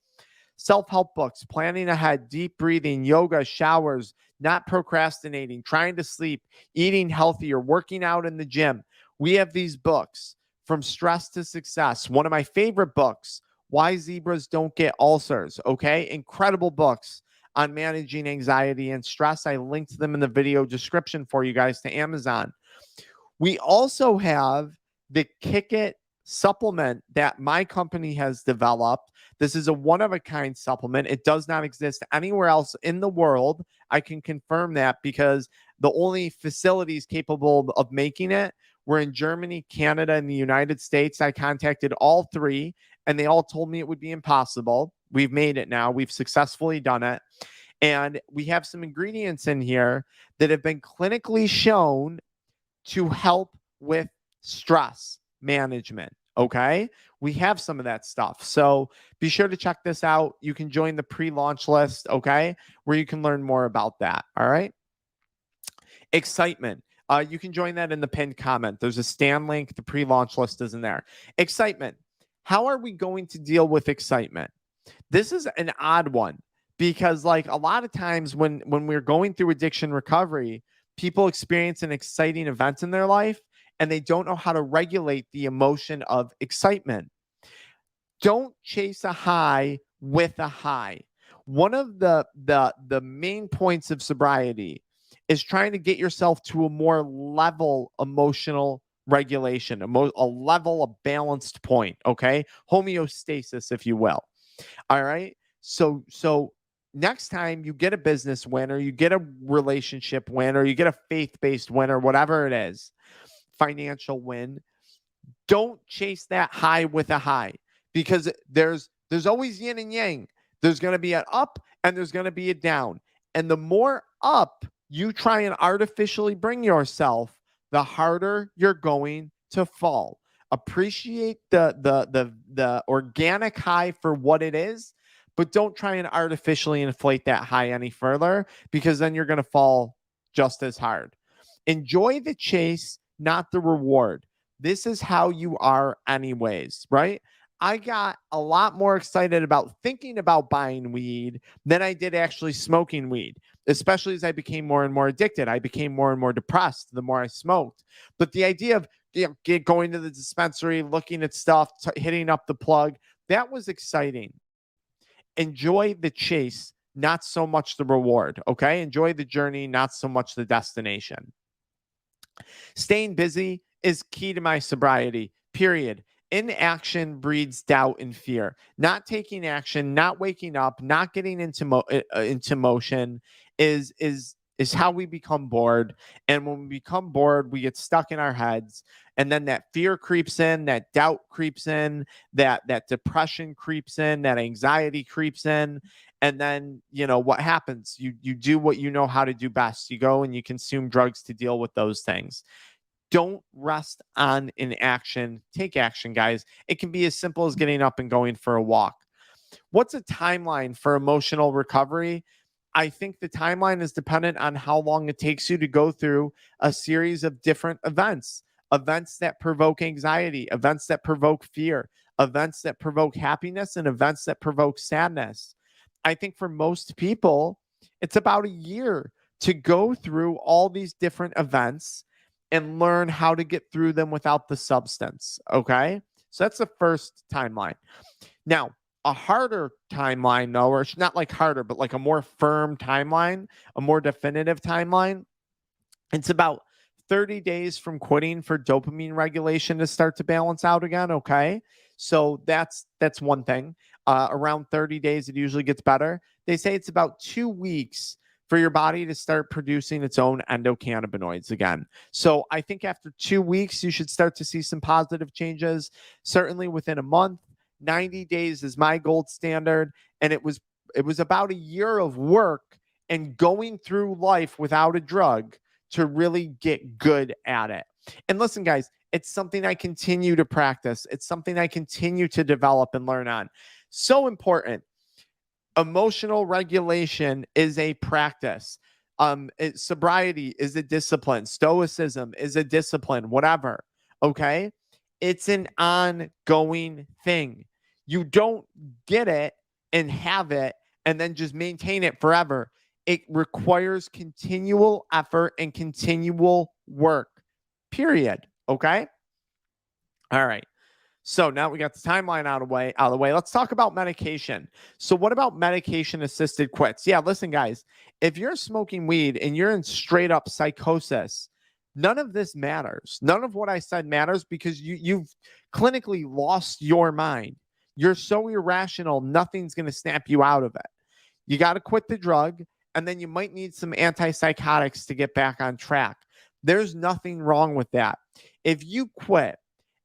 Self-help books, planning ahead, deep breathing, yoga, showers, not procrastinating, trying to sleep, eating healthier, working out in the gym. We have these books, From Stress to Success. One of my favorite books, Why Zebras Don't Get Ulcers. Okay. Incredible books on managing anxiety and stress. I linked them in the video description for you guys to Amazon. We also have the Kick It supplement that my company has developed. This is a one-of-a-kind supplement. It does not exist anywhere else in the world. I can confirm that because the only facilities capable of making it were in Germany, Canada, and the United States. I contacted all three, and they all told me it would be impossible. We've made it now. We've successfully done it. And we have some ingredients in here that have been clinically shown to help with stress management. Okay. We have some of that stuff. So be sure to check this out. You can join the pre-launch list. Okay. Where you can learn more about that. All right. Excitement. You can join that in the pinned comment. There's a Stan link. The pre-launch list is in there. Excitement. How are we going to deal with excitement? This is an odd one because like a lot of times when we're going through addiction recovery, people experience an exciting event in their life and they don't know how to regulate the emotion of excitement. Don't chase a high with a high. One of the main points of sobriety is trying to get yourself to a more level emotional regulation, a level, a balanced point, okay? Homeostasis, if you will. All right. So next time you get a business win or you get a relationship win or you get a faith-based win or whatever it is, financial win, don't chase that high with a high because there's always yin and yang. There's going to be an up and there's going to be a down. And the more up you try and artificially bring yourself, the harder you're going to fall. Appreciate the organic high for what it is, but don't try and artificially inflate that high any further because then you're going to fall just as hard. Enjoy the chase, not the reward. This is how you are anyways, right? I got a lot more excited about thinking about buying weed than I did actually smoking weed, especially as I became more and more addicted. I became more and more depressed the more I smoked. But the idea of going to the dispensary, looking at stuff, hitting up the plug, that was exciting. Enjoy the chase, not so much the reward. Okay. Enjoy the journey, not so much the destination. Staying busy is key to my sobriety, period. Inaction breeds doubt and fear. Not taking action, not waking up, not getting into motion is is how we become bored. And when we become bored, we get stuck in our heads. And then that fear creeps in, that doubt creeps in, that depression creeps in, that anxiety creeps in. And then, what happens? You do what you know how to do best. You go and you consume drugs to deal with those things. Don't rest on inaction. Take action, guys. It can be as simple as getting up and going for a walk. What's a timeline for emotional recovery? I think the timeline is dependent on how long it takes you to go through a series of different events that provoke anxiety, events that provoke fear, events that provoke happiness, and events that provoke sadness. I think for most people, it's about a year to go through all these different events and learn how to get through them without the substance. Okay. So that's the first timeline. Now, a harder timeline, though, or it's not like harder, but like a more firm timeline, a more definitive timeline, it's about 30 days from quitting for dopamine regulation to start to balance out again. Okay. So that's one thing. Around 30 days, it usually gets better. They say it's about 2 weeks for your body to start producing its own endocannabinoids again. So I think after 2 weeks, you should start to see some positive changes. Certainly within a month. 90 days is my gold standard. And it was about a year of work and going through life without a drug to really get good at it. And listen, guys, it's something I continue to practice. It's something I continue to develop and learn on. So important. Emotional regulation is a practice. Sobriety is a discipline. Stoicism is a discipline, whatever. Okay. It's an ongoing thing. You don't get it and have it and then just maintain it forever. It requires continual effort and continual work, period. Okay. All right. So now we got the timeline out of the way. Let's talk about medication. So what about medication assisted quits? Yeah, listen, guys, if you're smoking weed and you're in straight up psychosis, none of this matters. None of what I said matters because you've clinically lost your mind. You're so irrational, nothing's going to snap you out of it. You got to quit the drug, and then you might need some antipsychotics to get back on track. There's nothing wrong with that. If you quit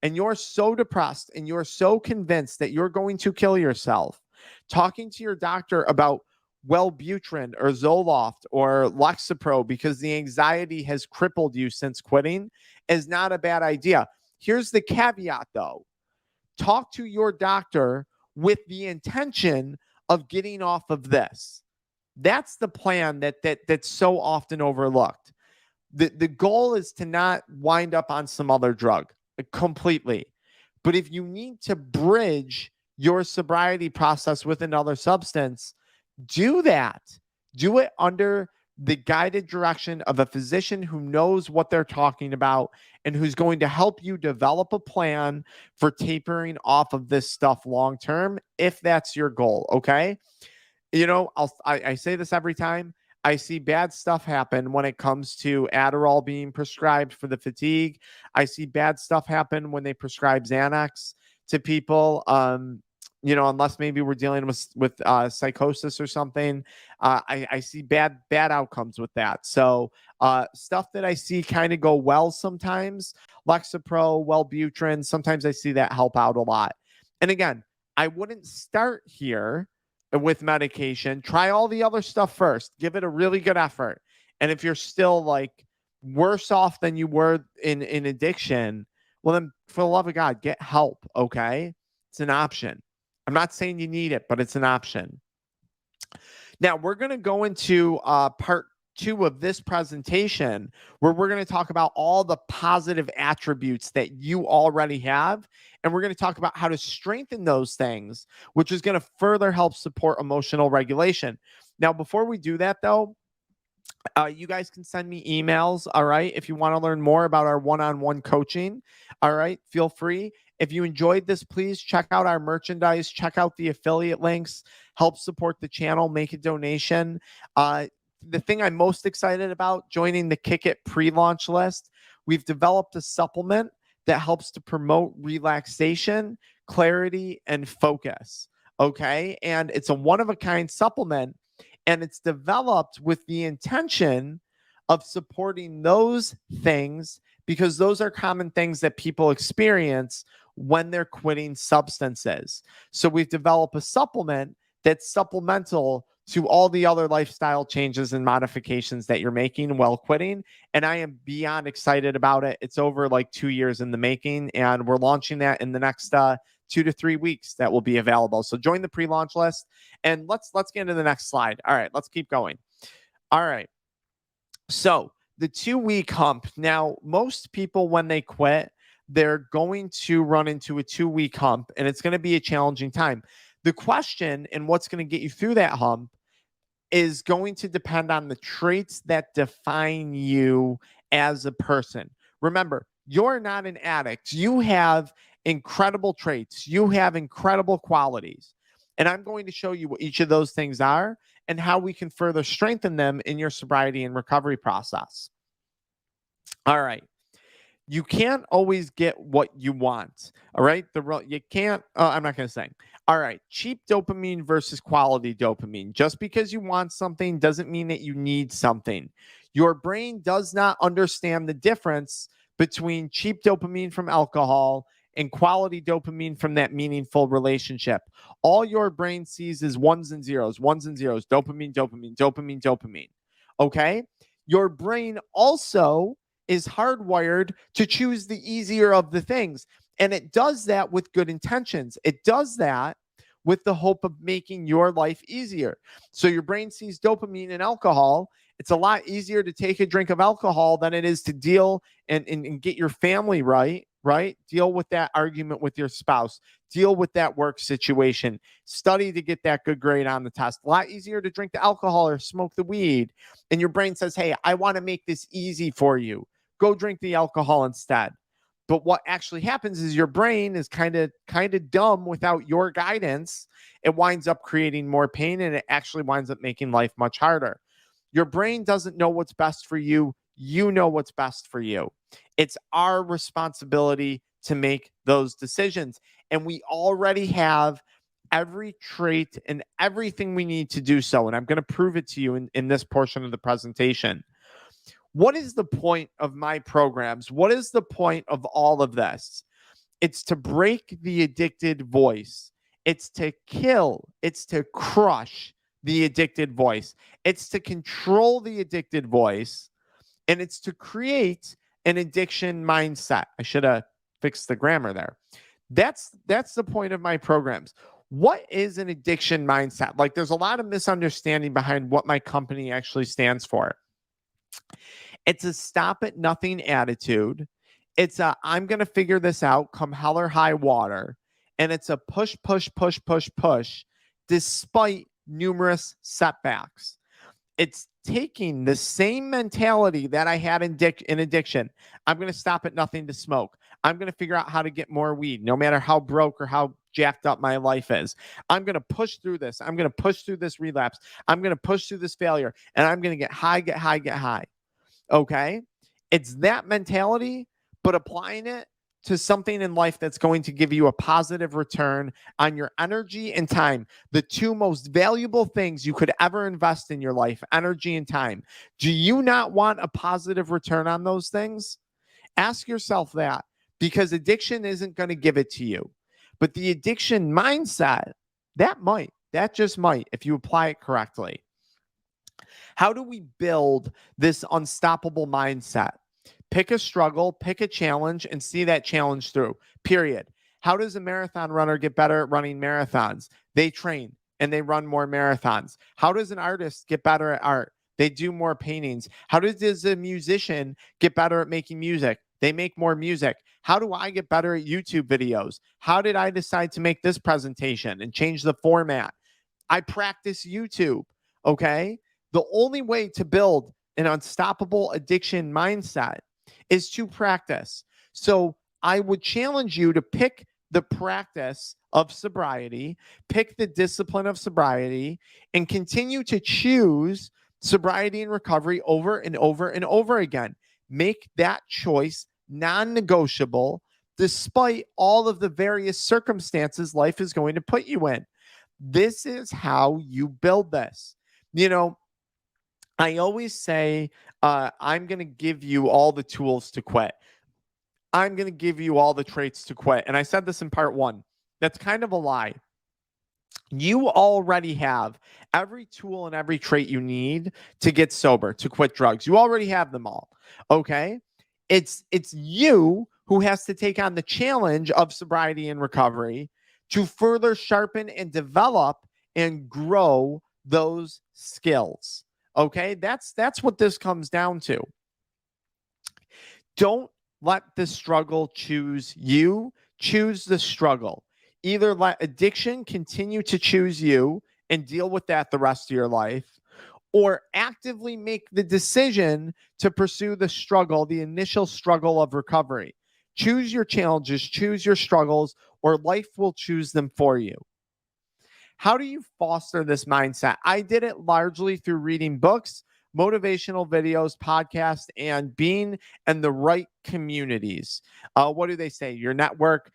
and you're so depressed and you're so convinced that you're going to kill yourself, talking to your doctor about Wellbutrin or Zoloft or Lexapro because the anxiety has crippled you since quitting is not a bad idea. Here's the caveat, though. Talk to your doctor with the intention of getting off of this. That's the plan that's so often overlooked. The goal is to not wind up on some other drug completely. But if you need to bridge your sobriety process with another substance, do that. Do it under the guided direction of a physician who knows what they're talking about and who's going to help you develop a plan for tapering off of this stuff long term, if that's your goal. Okay. I say this every time. I see bad stuff happen when it comes to Adderall being prescribed for the fatigue. I see bad stuff happen when they prescribe Xanax to people. Unless maybe we're dealing with psychosis or something. I see bad outcomes with that. So stuff that I see kind of go well sometimes, Lexapro, Wellbutrin, sometimes I see that help out a lot. And again, I wouldn't start here with medication. Try all the other stuff first. Give it a really good effort. And if you're still like worse off than you were in addiction, well, then for the love of God, get help. Okay. It's an option. I'm not saying you need it, but it's an option. Now we're going to go into part 2 of this presentation where we're going to talk about all the positive attributes that you already have. And we're going to talk about how to strengthen those things, which is going to further help support emotional regulation. Now, before we do that, though, you guys can send me emails. All right. If you want to learn more about our one-on-one coaching, all right, feel free. If you enjoyed this, please check out our merchandise, check out the affiliate links, help support the channel, make a donation. The thing I'm most excited about, joining the Kick It pre-launch list, we've developed a supplement that helps to promote relaxation, clarity, and focus. Okay. And it's a one-of-a-kind supplement. And it's developed with the intention of supporting those things because those are common things that people experience when they're quitting substances. So we've developed a supplement that's supplemental to all the other lifestyle changes and modifications that you're making while quitting. And I am beyond excited about it. It's over like 2 years in the making, and we're launching that in the next 2 to 3 weeks. That will be available. So join the pre-launch list, and let's get into the next slide. All right, let's keep going. All right. So the 2-week hump. Now, most people, when they quit, they're going to run into a 2-week hump, and it's going to be a challenging time. The question and what's going to get you through that hump is going to depend on the traits that define you as a person. Remember, you're not an addict. You have incredible traits. You have incredible qualities. And I'm going to show you what each of those things are and how we can further strengthen them in your sobriety and recovery process. All right. You can't always get what you want. All right. You can't, I'm not going to say. All right. Cheap dopamine versus quality dopamine. Just because you want something doesn't mean that you need something. Your brain does not understand the difference between cheap dopamine from alcohol and quality dopamine from that meaningful relationship. All your brain sees is ones and zeros, dopamine, dopamine, dopamine, dopamine. Okay. Your brain also is hardwired to choose the easier of the things. And it does that with good intentions. It does that with the hope of making your life easier. So your brain sees dopamine in alcohol. It's a lot easier to take a drink of alcohol than it is to deal and get your family right? Deal with that argument with your spouse. Deal with that work situation. Study to get that good grade on the test. A lot easier to drink the alcohol or smoke the weed. And your brain says, hey, I want to make this easy for you. Go drink the alcohol instead. But what actually happens is your brain is kind of dumb without your guidance. It winds up creating more pain, and it actually winds up making life much harder. Your brain doesn't know what's best for you. You know what's best for you. It's our responsibility to make those decisions. And we already have every trait and everything we need to do so. And I'm going to prove it to you in this portion of the presentation. What is the point of my programs? What is the point of all of this? It's to break the addicted voice. It's to kill. It's to crush the addicted voice. It's to control the addicted voice. And it's to create an addiction mindset. I should have fixed the grammar there. That's the point of my programs. What is an addiction mindset? Like, there's a lot of misunderstanding behind what my company actually stands for. It's a stop at nothing attitude. It's a I'm going to figure this out come hell or high water. And it's a push, push, push, push, push, despite numerous setbacks. It's taking the same mentality that I had in addiction. I'm going to stop at nothing to smoke. I'm going to figure out how to get more weed, no matter how broke or how jacked up my life is. I'm going to push through this. I'm going to push through this relapse. I'm going to push through this failure, and I'm going to get high, get high, get high. Okay. It's that mentality, but applying it to something in life that's going to give you a positive return on your energy and time. The two most valuable things you could ever invest in your life, energy and time. Do you not want a positive return on those things? Ask yourself that, because addiction isn't going to give it to you. But the addiction mindset, that just might, if you apply it correctly. How do we build this unstoppable mindset? Pick a struggle, pick a challenge, and see that challenge through, period. How does a marathon runner get better at running marathons? They train and they run more marathons. How does an artist get better at art? They do more paintings. How does a musician get better at making music? They make more music. How do I get better at YouTube videos? How did I decide to make this presentation and change the format? I practice YouTube, okay? The only way to build an unstoppable addiction mindset is to practice. So I would challenge you to pick the practice of sobriety, pick the discipline of sobriety, and continue to choose sobriety and recovery over and over and over again. Make that choice non-negotiable, despite all of the various circumstances life is going to put you in. This is how you build this. You know, I always say, I'm going to give you all the tools to quit. I'm going to give you all the traits to quit. And I said this in part one. That's kind of a lie. You already have every tool and every trait you need to get sober, to quit drugs. You already have them all. Okay? It's you who has to take on the challenge of sobriety and recovery to further sharpen and develop and grow those skills. Okay? That's what this comes down to. Don't let the struggle choose you. Choose the struggle. Either let addiction continue to choose you and deal with that the rest of your life, or actively make the decision to pursue the struggle, the initial struggle of recovery. Choose your challenges, choose your struggles, or life will choose them for you. How do you foster this mindset? I did it largely through reading books, motivational videos, podcasts, and being in the right communities. What do they say? Your network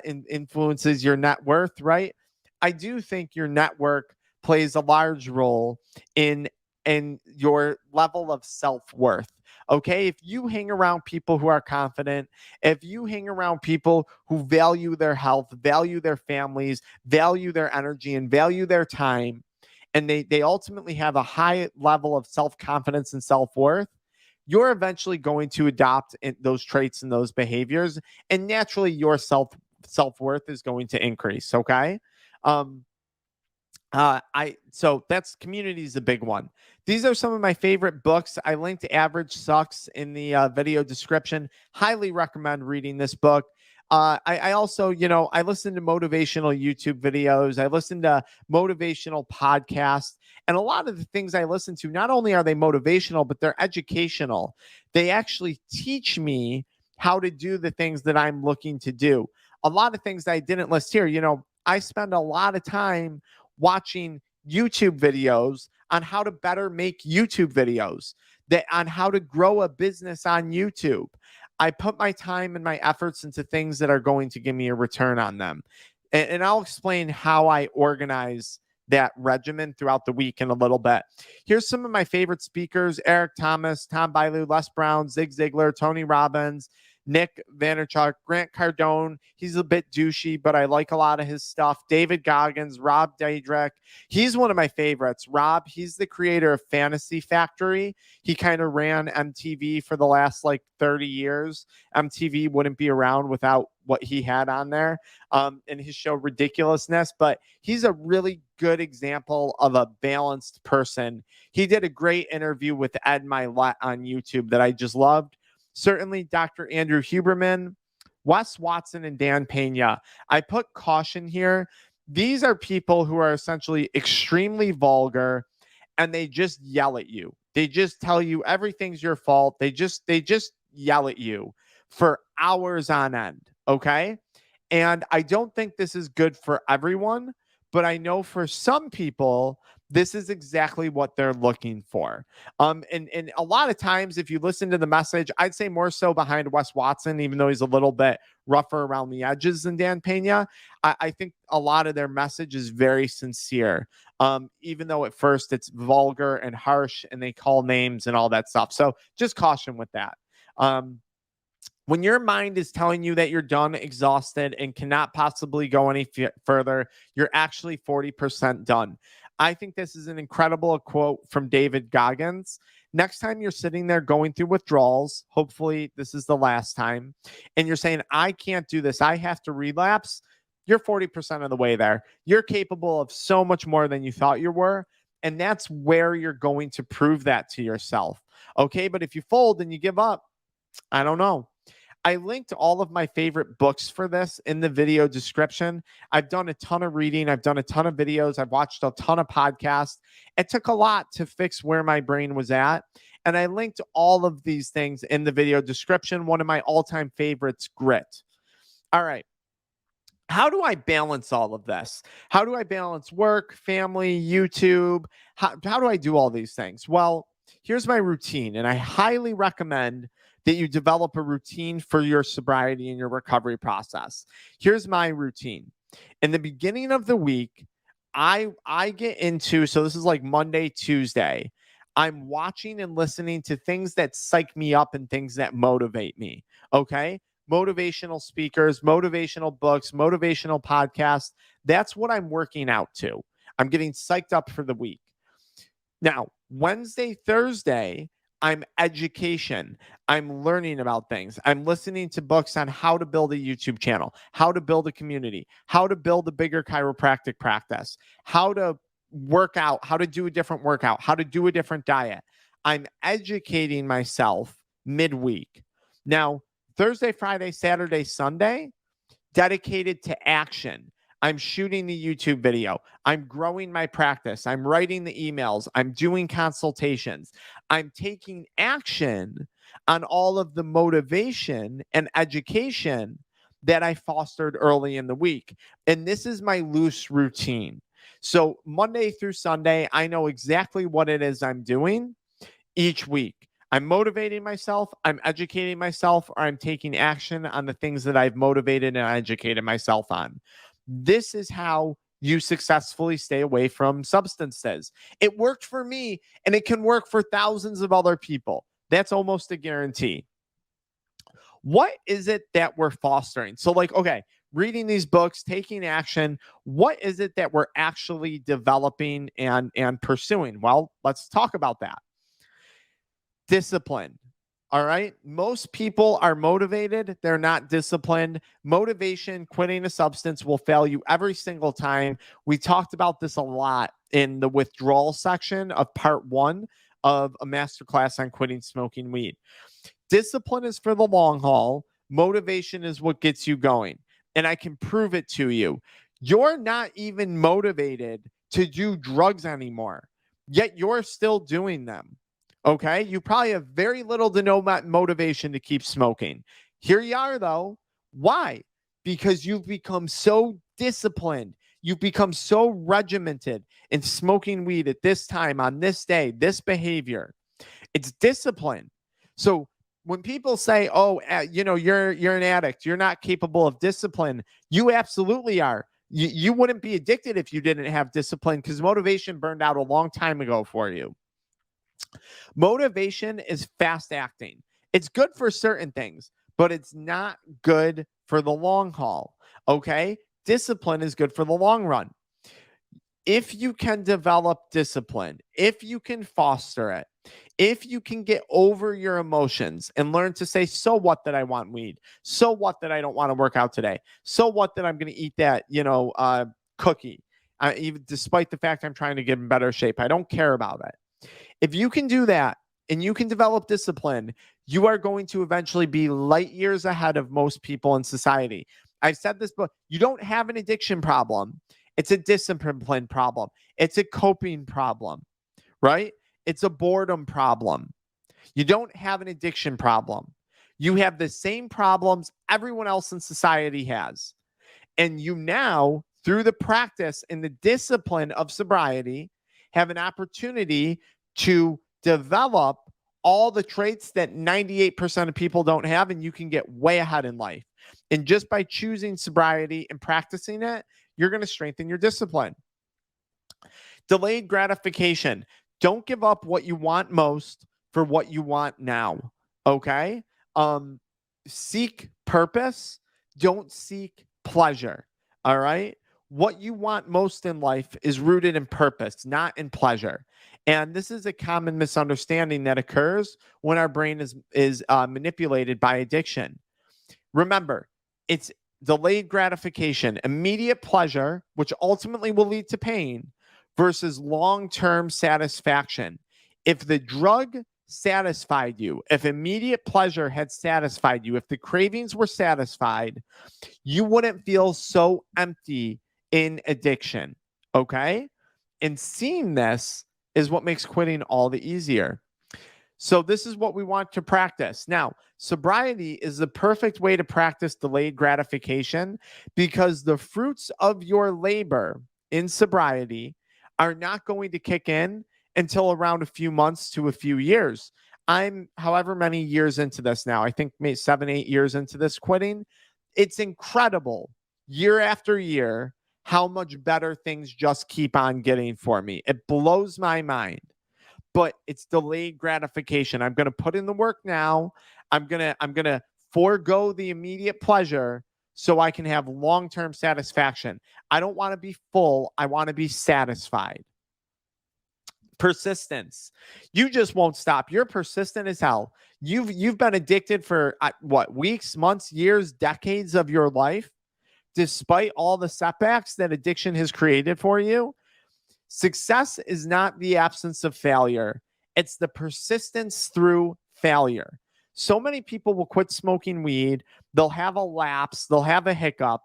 influences your net worth, right? I do think your network plays a large role in your level of self-worth. Okay, if you hang around people who are confident, if you hang around people who value their health, value their families, value their energy, and value their time, and they ultimately have a high level of self-confidence and self-worth, you're eventually going to adopt those traits and those behaviors, and naturally your self-worth is going to increase. Okay. um so that's community is a big one. These are some of my favorite books. I linked Average Sucks in the video description. Highly recommend reading this book. I also, I listen to motivational YouTube videos. I listen to motivational podcasts. And a lot of the things I listen to, not only are they motivational, but they're educational. They actually teach me how to do the things that I'm looking to do. A lot of things I didn't list here. I spend a lot of time watching YouTube videos on how to better make YouTube videos, on how to grow a business on YouTube. I put my time and my efforts into things that are going to give me a return on them. And I'll explain how I organize that regimen throughout the week in a little bit. Here's some of my favorite speakers: Eric Thomas, Tom Bilyeu, Les Brown, Zig Ziglar, Tony Robbins, Nick Vaynerchuk, Grant Cardone. He's a bit douchey, but I like a lot of his stuff. David Goggins, Rob Dyrdek. He's one of my favorites. Rob, he's the creator of Fantasy Factory. He kind of ran MTV for the last 30 years. MTV wouldn't be around without what he had on there, in his show Ridiculousness. But he's a really good example of a balanced person. He did a great interview with Ed Milet on YouTube that I just loved. Certainly Dr. Andrew Huberman, Wes Watson, and Dan Pena. I put caution here. These are people who are essentially extremely vulgar, and they just yell at you. They just tell you everything's your fault. They just yell at you for hours on end. Okay. And I don't think this is good for everyone, but I know for some people, this is exactly what they're looking for. And a lot of times, if you listen to the message, I'd say more so behind Wes Watson, even though he's a little bit rougher around the edges than Dan Pena. I think a lot of their message is very sincere, even though at first it's vulgar and harsh and they call names and all that stuff. So just caution with that. When your mind is telling you that you're done, exhausted, and cannot possibly go any further, you're actually 40% done. I think this is an incredible quote from David Goggins. Next time you're sitting there going through withdrawals, hopefully this is the last time, and you're saying, I can't do this, I have to relapse, you're 40% of the way there. You're capable of so much more than you thought you were. And that's where you're going to prove that to yourself. Okay. But if you fold and you give up, I don't know. I linked all of my favorite books for this in the video description. I've done a ton of reading. I've done a ton of videos. I've watched a ton of podcasts. It took a lot to fix where my brain was at. And I linked all of these things in the video description. One of my all-time favorites, Grit. All right. How do I balance all of this? How do I balance work, family, YouTube? How do I do all these things? Well, here's my routine, and I highly recommend that you develop a routine for your sobriety and your recovery process. Here's my routine. In the beginning of the week, I get into, so this is like Monday, Tuesday. I'm watching and listening to things that psych me up and things that motivate me. Okay. Motivational speakers, motivational books, motivational podcasts. That's what I'm working out to. I'm getting psyched up for the week. Now, Wednesday, Thursday, I'm education. I'm learning about things. I'm listening to books on how to build a YouTube channel, how to build a community, how to build a bigger chiropractic practice, how to work out, how to do a different workout, how to do a different diet. I'm educating myself midweek. Now, Thursday, Friday, Saturday, Sunday, dedicated to action. I'm shooting the YouTube video. I'm growing my practice. I'm writing the emails. I'm doing consultations. I'm taking action on all of the motivation and education that I fostered early in the week. And this is my loose routine. So Monday through Sunday, I know exactly what it is I'm doing each week. I'm motivating myself, I'm educating myself, or I'm taking action on the things that I've motivated and educated myself on. This is how you successfully stay away from substances. It worked for me, and it can work for thousands of other people. That's almost a guarantee. What is it that we're fostering? So, like, okay, reading these books, taking action, what is it that we're actually developing and pursuing? Well, let's talk about that. Discipline. All right. Most people are motivated. They're not disciplined. Motivation, quitting a substance will fail you every single time. We talked about this a lot in the withdrawal section of part 1 of a masterclass on quitting smoking weed. Discipline is for the long haul. Motivation is what gets you going. And I can prove it to you. You're not even motivated to do drugs anymore, yet you're still doing them. Okay. You probably have very little to no motivation to keep smoking. Here you are, though. Why? Because you've become so disciplined. You've become so regimented in smoking weed at this time, on this day, this behavior. It's discipline. So when people say, "Oh, you're an addict. You're not capable of discipline," you absolutely are. You wouldn't be addicted if you didn't have discipline, because motivation burned out a long time ago for you. Motivation is fast acting. It's good for certain things, but it's not good for the long haul. Okay. Discipline is good for the long run. If you can develop discipline, if you can foster it, if you can get over your emotions and learn to say, so what that I want weed? So what that I don't want to work out today? So what that I'm going to eat that, cookie? Even despite the fact I'm trying to get in better shape, I don't care about it. If you can do that and you can develop discipline, you are going to eventually be light years ahead of most people in society. I've said this, but you don't have an addiction problem. It's a discipline problem. It's a coping problem, right? It's a boredom problem. You don't have an addiction problem. You have the same problems everyone else in society has. And you now, through the practice and the discipline of sobriety, have an opportunity to develop all the traits that 98% of people don't have, and you can get way ahead in life. And just by choosing sobriety and practicing it, you're going to strengthen your discipline. Delayed gratification. Don't give up what you want most for what you want now. Okay? Seek purpose. Don't seek pleasure. All right? What you want most in life is rooted in purpose, not in pleasure. And this is a common misunderstanding that occurs when our brain is manipulated by addiction. Remember, it's delayed gratification, immediate pleasure, which ultimately will lead to pain, versus long-term satisfaction. If the drug satisfied you, if immediate pleasure had satisfied you, if the cravings were satisfied, you wouldn't feel so empty in addiction. Okay? And seeing this is what makes quitting all the easier. So this is what we want to practice. Now, sobriety is the perfect way to practice delayed gratification, because the fruits of your labor in sobriety are not going to kick in until around a few months to a few years. I'm however many years into this now. I think maybe 7, 8 years into this quitting. It's incredible year after year how much better things just keep on getting for me. It blows my mind, but it's delayed gratification. I'm going to put in the work now. I'm going to forego the immediate pleasure so I can have long-term satisfaction. I don't want to be full. I want to be satisfied. Persistence. You just won't stop. You're persistent as hell. You've been addicted for what, weeks, months, years, decades of your life, despite all the setbacks that addiction has created for you. Success is not the absence of failure. It's the persistence through failure. So many people will quit smoking weed. They'll have a lapse. They'll have a hiccup.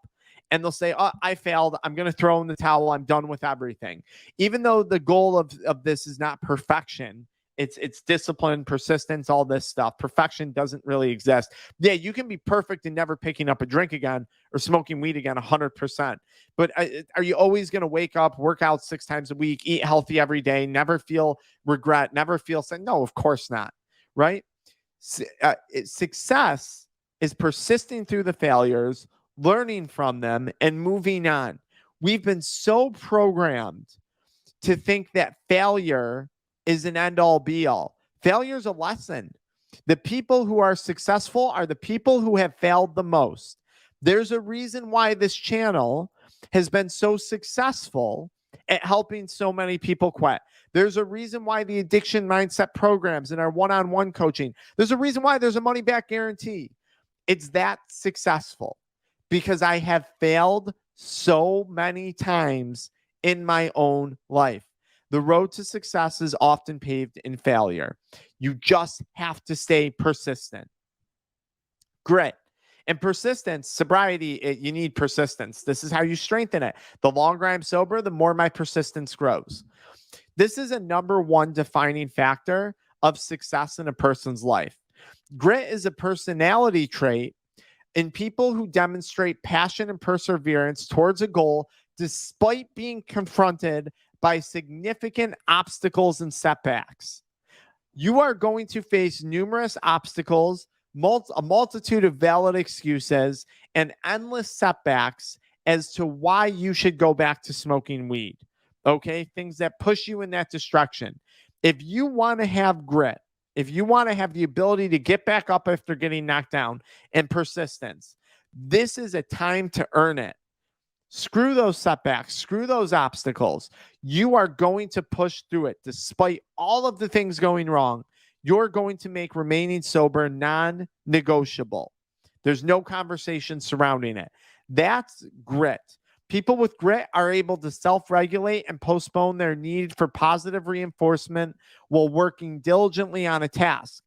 And they'll say, oh, I failed. I'm going to throw in the towel. I'm done with everything. Even though the goal of this is not perfection, it's discipline, persistence, all this stuff. Perfection doesn't really exist. Yeah, you can be perfect in never picking up a drink again or smoking weed again 100%. But are you always going to wake up, work out 6 times a week, eat healthy every day, never feel regret, never feel sad? No, of course not. Right? Success is persisting through the failures, learning from them, and moving on. We've been so programmed to think that failure is an end-all be-all. Failure is a lesson. The people who are successful are the people who have failed the most. There's a reason why this channel has been so successful at helping so many people quit. There's a reason why the addiction mindset programs and our one-on-one coaching, there's a reason why there's a money-back guarantee. It's that successful because I have failed so many times in my own life. The road to success is often paved in failure. You just have to stay persistent. Grit. And persistence, sobriety, you need persistence. This is how you strengthen it. The longer I'm sober, the more my persistence grows. This is a number one defining factor of success in a person's life. Grit is a personality trait in people who demonstrate passion and perseverance towards a goal despite being confronted by significant obstacles and setbacks. You are going to face numerous obstacles, a multitude of valid excuses, and endless setbacks as to why you should go back to smoking weed. Okay? Things that push you in that direction. If you want to have grit, if you want to have the ability to get back up after getting knocked down and persistence, this is a time to earn it. Screw those setbacks, screw those obstacles. You are going to push through it despite all of the things going wrong. You're going to make remaining sober non-negotiable. There's no conversation surrounding it. That's grit. People with grit are able to self-regulate and postpone their need for positive reinforcement while working diligently on a task.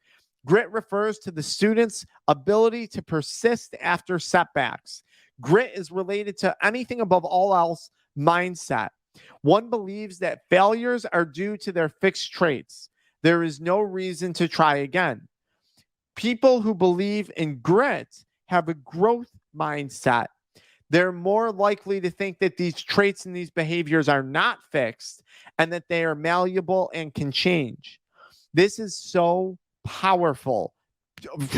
Grit refers to the student's ability to persist after setbacks. Grit is related to anything above all else, mindset. One believes that failures are due to their fixed traits. There is no reason to try again. People who believe in grit have a growth mindset. They're more likely to think that these traits and these behaviors are not fixed and that they are malleable and can change. This is so powerful.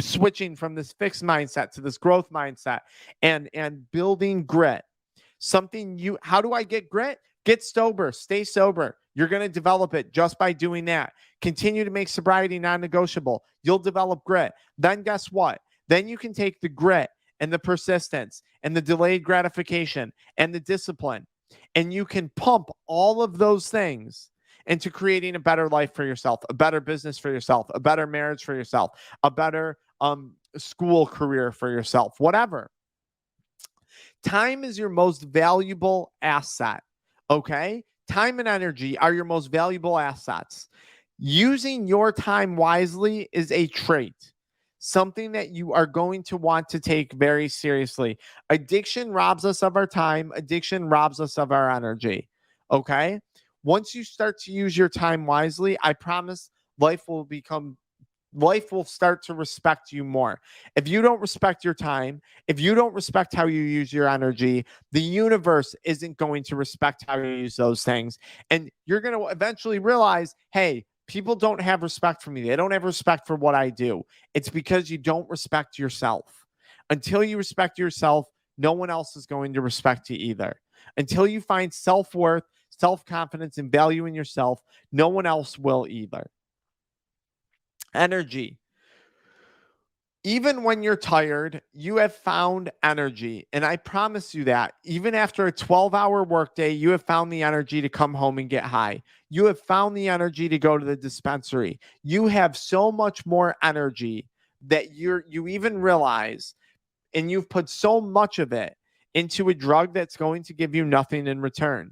Switching from this fixed mindset to this growth mindset and building grit. How do I get grit? Get sober, stay sober. You're going to develop it just by doing that. Continue to make sobriety non-negotiable. You'll develop grit. Then guess what? Then you can take the grit and the persistence and the delayed gratification and the discipline, and you can pump all of those things into creating a better life for yourself, a better business for yourself, a better marriage for yourself, a better school career for yourself, whatever. Time is your most valuable asset, okay? Time and energy are your most valuable assets. Using your time wisely is a trait, something that you are going to want to take very seriously. Addiction robs us of our time. Addiction robs us of our energy, okay? Once you start to use your time wisely, I promise life will start to respect you more. If you don't respect your time, if you don't respect how you use your energy, the universe isn't going to respect how you use those things. And you're going to eventually realize, hey, people don't have respect for me. They don't have respect for what I do. It's because you don't respect yourself. Until you respect yourself, no one else is going to respect you either. Until you find self-worth, self-confidence, and value in yourself, no one else will either. Energy. Even when you're tired, you have found energy. And I promise you that even after a 12-hour workday, you have found the energy to come home and get high. You have found the energy to go to the dispensary. You have so much more energy that you even realize, and you've put so much of it into a drug that's going to give you nothing in return.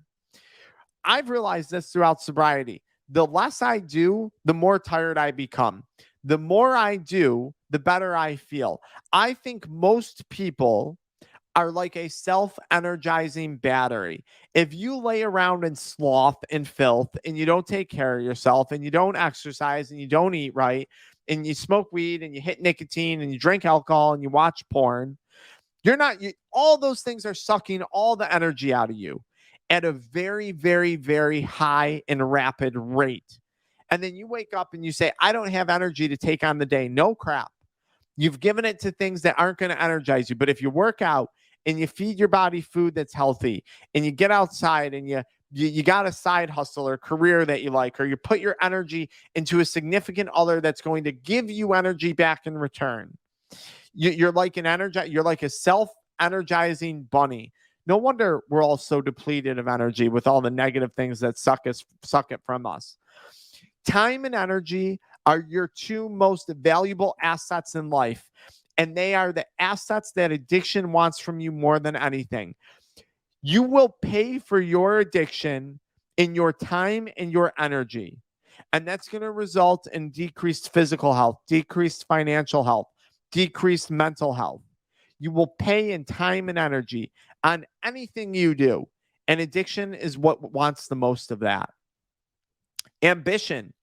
I've realized this throughout sobriety. The less I do, the more tired I become. The more I do, the better I feel. I think most people are like a self-energizing battery. If you lay around in sloth and filth and you don't take care of yourself and you don't exercise and you don't eat right and you smoke weed and you hit nicotine and you drink alcohol and you watch porn, all those things are sucking all the energy out of you at a very, very, very high and rapid rate. And then you wake up and you say, I don't have energy to take on the day. No crap. You've given it to things that aren't going to energize you. But if you work out and you feed your body food that's healthy and you get outside and you got a side hustle or career that you like, or you put your energy into a significant other that's going to give you energy back in return, you're like you're like a self-energizing bunny. No wonder we're all so depleted of energy with all the negative things that suck it from us. Time and energy are your two most valuable assets in life, and they are the assets that addiction wants from you more than anything. You will pay for your addiction in your time and your energy, and that's going to result in decreased physical health, decreased financial health, decreased mental health. You will pay in time and energy on anything you do, and addiction is what wants the most of that. Ambition.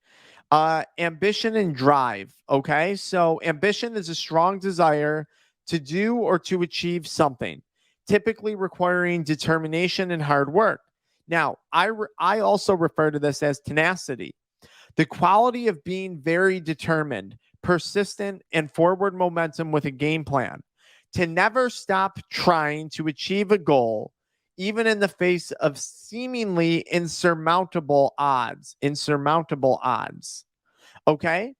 Ambition and drive. Okay. So ambition is a strong desire to do or to achieve something, typically requiring determination and hard work. Now, I also refer to this as tenacity, the quality of being very determined, persistent, and forward momentum with a game plan, to never stop trying to achieve a goal, even in the face of seemingly insurmountable odds. Okay?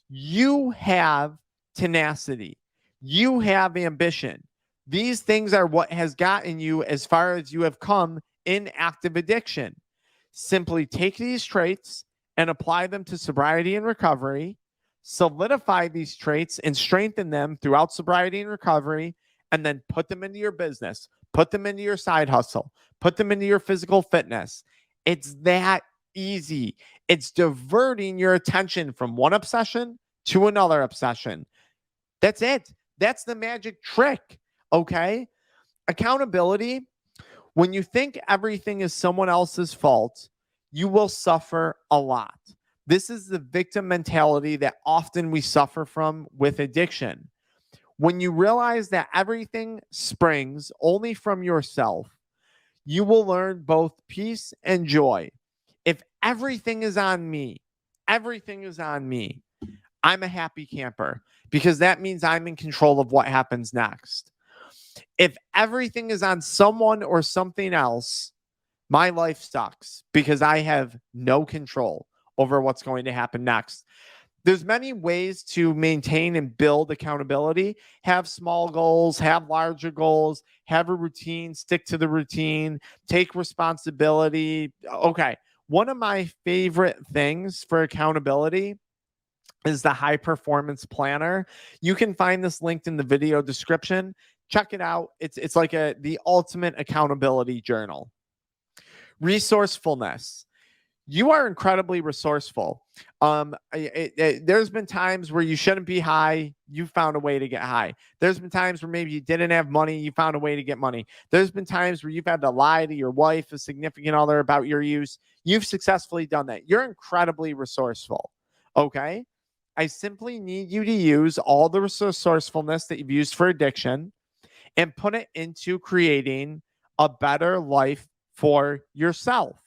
You have tenacity. You have ambition. These things are what has gotten you as far as you have come in active addiction. Simply take these traits and apply them to sobriety and recovery, solidify these traits and strengthen them throughout sobriety and recovery, and then put them into your business, put them into your side hustle, put them into your physical fitness. It's that easy. It's diverting your attention from one obsession to another obsession. That's it. That's the magic trick. Okay. Accountability. When you think everything is someone else's fault, you will suffer a lot. This is the victim mentality that often we suffer from with addiction. When you realize that everything springs only from yourself, you will learn both peace and joy. If everything is on me, I'm a happy camper because that means I'm in control of what happens next. If everything is on someone or something else, my life sucks because I have no control over what's going to happen next. There's many ways to maintain and build accountability. Have small goals, have larger goals, have a routine, stick to the routine, take responsibility. Okay. One of my favorite things for accountability is the high performance planner. You can find this linked in the video description. Check it out. It's like the ultimate accountability journal. Resourcefulness. You are incredibly resourceful. There's been times where you shouldn't be high. You found a way to get high. There's been times where maybe you didn't have money. You found a way to get money. There's been times where you've had to lie to your wife, a significant other, about your use. You've successfully done that. You're incredibly resourceful. Okay. I simply need you to use all the resourcefulness that you've used for addiction and put it into creating a better life for yourself.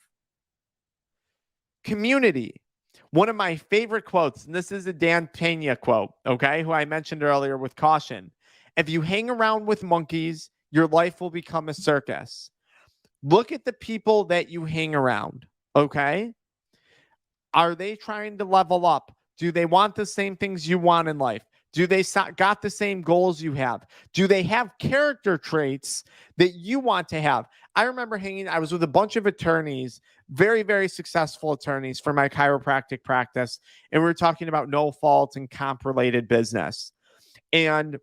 Community. One of my favorite quotes, and this is a Dan Pena quote, okay, who I mentioned earlier with caution. If you hang around with monkeys, your life will become a circus. Look at the people that you hang around, okay? Are they trying to level up? Do they want the same things you want in life? Do they got the same goals you have? Do they have character traits that you want to have? I remember I was with a bunch of attorneys, very, very successful attorneys for my chiropractic practice. And we were talking about no fault and comp related business. And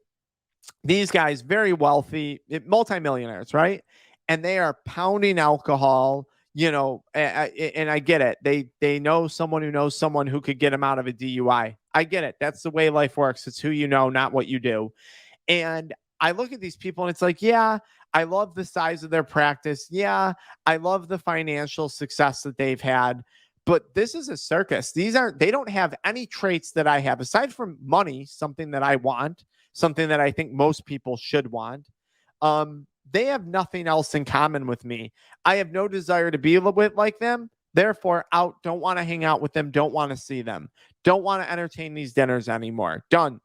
these guys, very wealthy, multimillionaires, right? And they are pounding alcohol, and I get it. They know someone who knows someone who could get them out of a DUI. I get it. That's the way life works. It's who you know, not what you do. And I look at these people and it's like, yeah, I love the size of their practice. Yeah, I love the financial success that they've had. But this is a circus. They don't have any traits that I have aside from money, something that I want, something that I think most people should want. They have nothing else in common with me. I have no desire to be a little bit like them. Therefore, don't want to hang out with them, don't want to see them, don't want to entertain these dinners anymore. Done.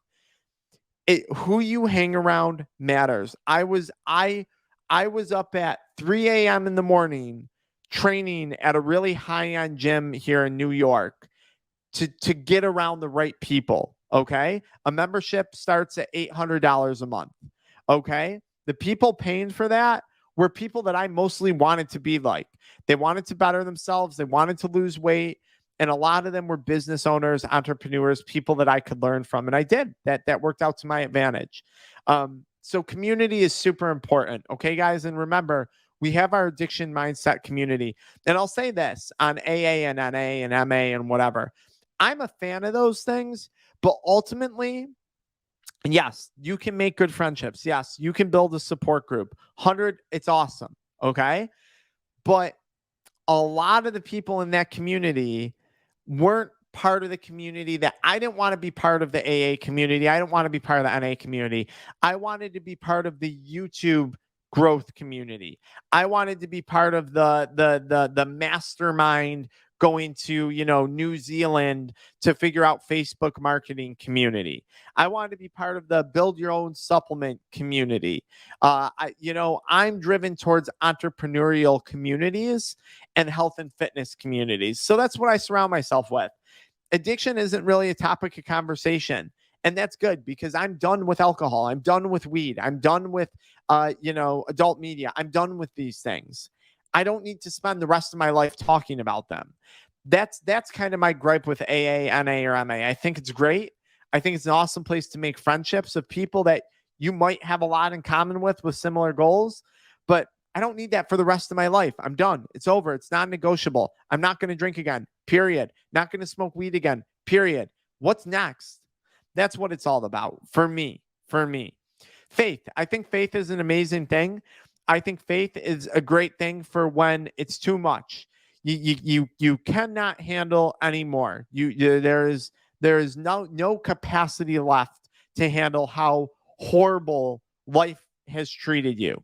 Who you hang around matters. I was up at 3 a.m. in the morning training at a really high-end gym here in New York to get around the right people. Okay. A membership starts at $800 a month. Okay. The people paying for that were people that I mostly wanted to be like. They wanted to better themselves. They wanted to lose weight. And a lot of them were business owners, entrepreneurs, people that I could learn from. And I did that. That worked out to my advantage. So community is super important. Okay, guys. And remember, we have our addiction mindset community. And I'll say this on AA and NA and MA and whatever. I'm a fan of those things, but ultimately, yes, you can make good friendships. Yes, you can build a support group. 100, it's awesome. Okay. But a lot of the people in that community weren't part of the community that I didn't want to be part of the AA community. I didn't want to be part of the NA community. I wanted to be part of the YouTube growth community. I wanted to be part of the mastermind going to, New Zealand to figure out Facebook marketing community. I wanted to be part of the build your own supplement community. I'm driven towards entrepreneurial communities and health and fitness communities. So that's what I surround myself with. Addiction isn't really a topic of conversation. And that's good because I'm done with alcohol. I'm done with weed. I'm done with, adult media. I'm done with these things. I don't need to spend the rest of my life talking about them. That's kind of my gripe with AA, NA, or MA. I think it's great. I think it's an awesome place to make friendships of people that you might have a lot in common with similar goals. But I don't need that for the rest of my life. I'm done. It's over. It's non-negotiable. I'm not going to drink again, period. Not going to smoke weed again, period. What's next? That's what it's all about for me. Faith. I think faith is an amazing thing. I think faith is a great thing for when it's too much. You cannot handle anymore. There is no capacity left to handle how horrible life has treated you.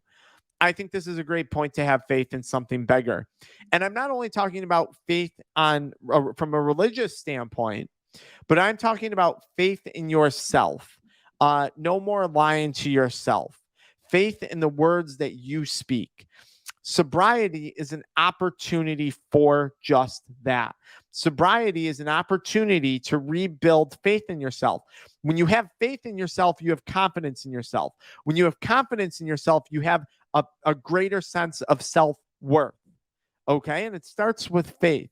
I think this is a great point to have faith in something bigger. And I'm not only talking about faith from a religious standpoint, but I'm talking about faith in yourself. No more lying to yourself. Faith in the words that you speak. Sobriety is an opportunity for just that. Sobriety is an opportunity to rebuild faith in yourself. When you have faith in yourself, you have confidence in yourself. When you have confidence in yourself, you have a greater sense of self-worth. Okay? And it starts with faith.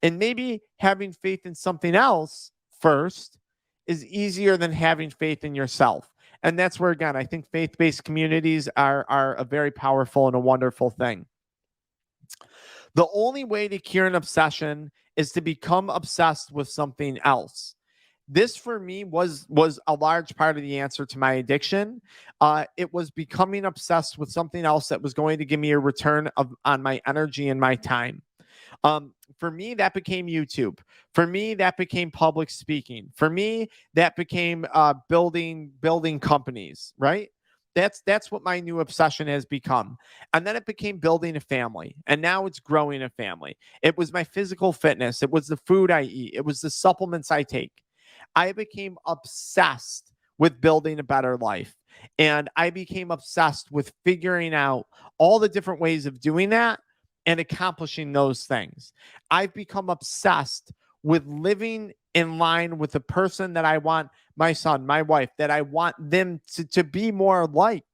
And maybe having faith in something else first is easier than having faith in yourself. And that's where, again, I think faith-based communities are a very powerful and a wonderful thing. The only way to cure an obsession is to become obsessed with something else. This for me was a large part of the answer to my addiction. It was becoming obsessed with something else that was going to give me a return on my energy and my time. For me, that became YouTube. For me, that became public speaking. For me, that became building companies, right? That's what my new obsession has become. And then it became building a family. And now it's growing a family. It was my physical fitness. It was the food I eat. It was the supplements I take. I became obsessed with building a better life. And I became obsessed with figuring out all the different ways of doing that and accomplishing those things. I've become obsessed with living in line with the person that I want my son, my wife, that I want them to be more like,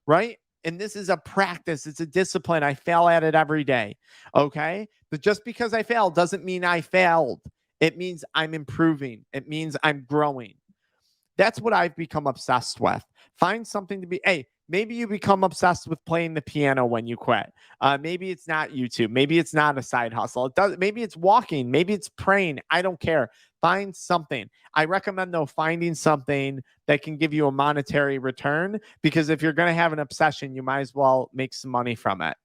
right? And this is a practice, it's a discipline. I fail at it every day. Okay. But just because I failed doesn't mean I failed. It means I'm improving, it means I'm growing. That's what I've become obsessed with. Find something to be, hey, maybe you become obsessed with playing the piano when you quit. Maybe it's not YouTube. Maybe it's not a side hustle. It does. Maybe it's walking. Maybe it's praying. I don't care. Find something. I recommend, though, finding something that can give you a monetary return, because if you're going to have an obsession, you might as well make some money from it.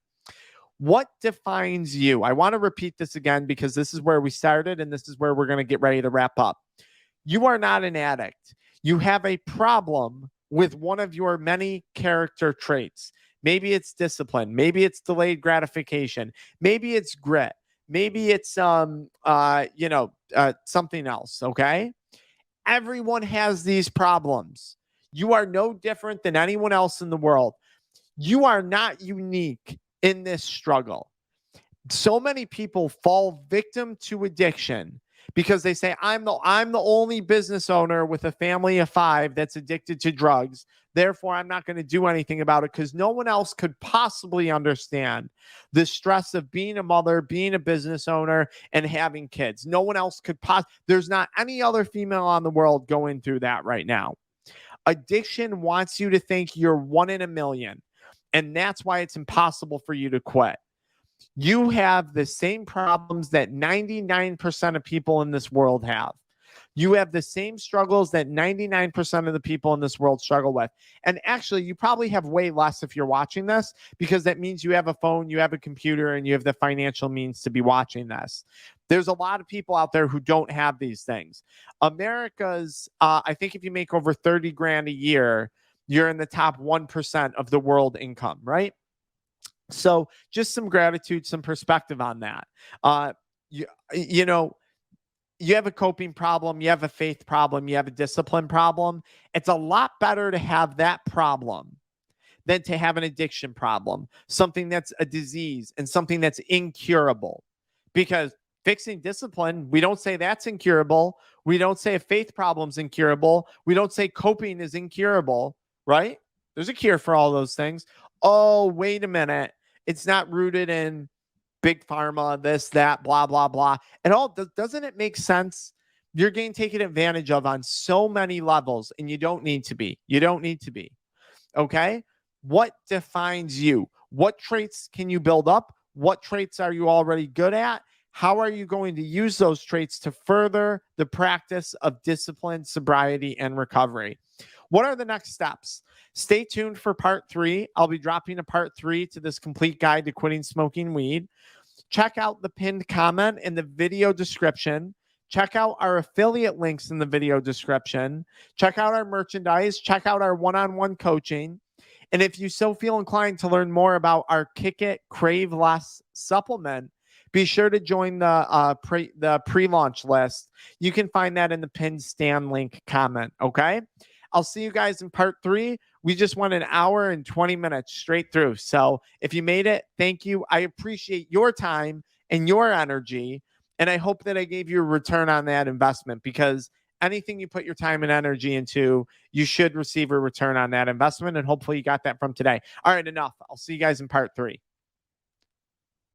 What defines you? I want to repeat this again because this is where we started and this is where we're going to get ready to wrap up. You are not an addict. You have a problem with one of your many character traits. Maybe it's discipline. Maybe it's delayed gratification. Maybe it's grit. Maybe it's something else. Okay. Everyone has these problems. You are no different than anyone else in the world. You are not unique in this struggle. So many people fall victim to addiction because they say, I'm the only business owner with a family of 5 that's addicted to drugs. Therefore, I'm not going to do anything about it, because no one else could possibly understand the stress of being a mother, being a business owner, and having kids. No one else could there's not any other female on the world going through that right now. Addiction wants you to think you're one in a million. And that's why it's impossible for you to quit. You have the same problems that 99% of people in this world have. You have the same struggles that 99% of the people in this world struggle with. And actually, you probably have way less if you're watching this, because that means you have a phone, you have a computer, and you have the financial means to be watching this. There's a lot of people out there who don't have these things. America's, I think if you make over 30 grand a year, you're in the top 1% of the world income, right? So just some gratitude, some perspective on that. You know, you have a coping problem, you have a faith problem, you have a discipline problem. It's a lot better to have that problem than to have an addiction problem, something that's a disease and something that's incurable. Because fixing discipline, we don't say that's incurable. We don't say a faith problem's incurable. We don't say coping is incurable, right? There's a cure for all those things. Oh, wait a minute. It's not rooted in big pharma, this, that, blah, blah, blah. And all, doesn't it make sense? You're getting taken advantage of on so many levels, and you don't need to be. You don't need to be. Okay? What defines you? What traits can you build up? What traits are you already good at? How are you going to use those traits to further the practice of discipline, sobriety, and recovery? What are the next steps? Stay tuned for part 3. I'll be dropping a part 3 to this complete guide to quitting smoking weed. Check out the pinned comment in the video description. Check out our affiliate links in the video description. Check out our merchandise. Check out our one-on-one coaching. And if you so feel inclined to learn more about our Kick It, Crave Less supplement, be sure to join the pre-launch list. You can find that in the pinned Stan link comment, okay? I'll see you guys in part 3. We just went an hour and 20 minutes straight through. So if you made it, thank you. I appreciate your time and your energy. And I hope that I gave you a return on that investment, because anything you put your time and energy into, you should receive a return on that investment. And hopefully you got that from today. All right, enough. I'll see you guys in part 3.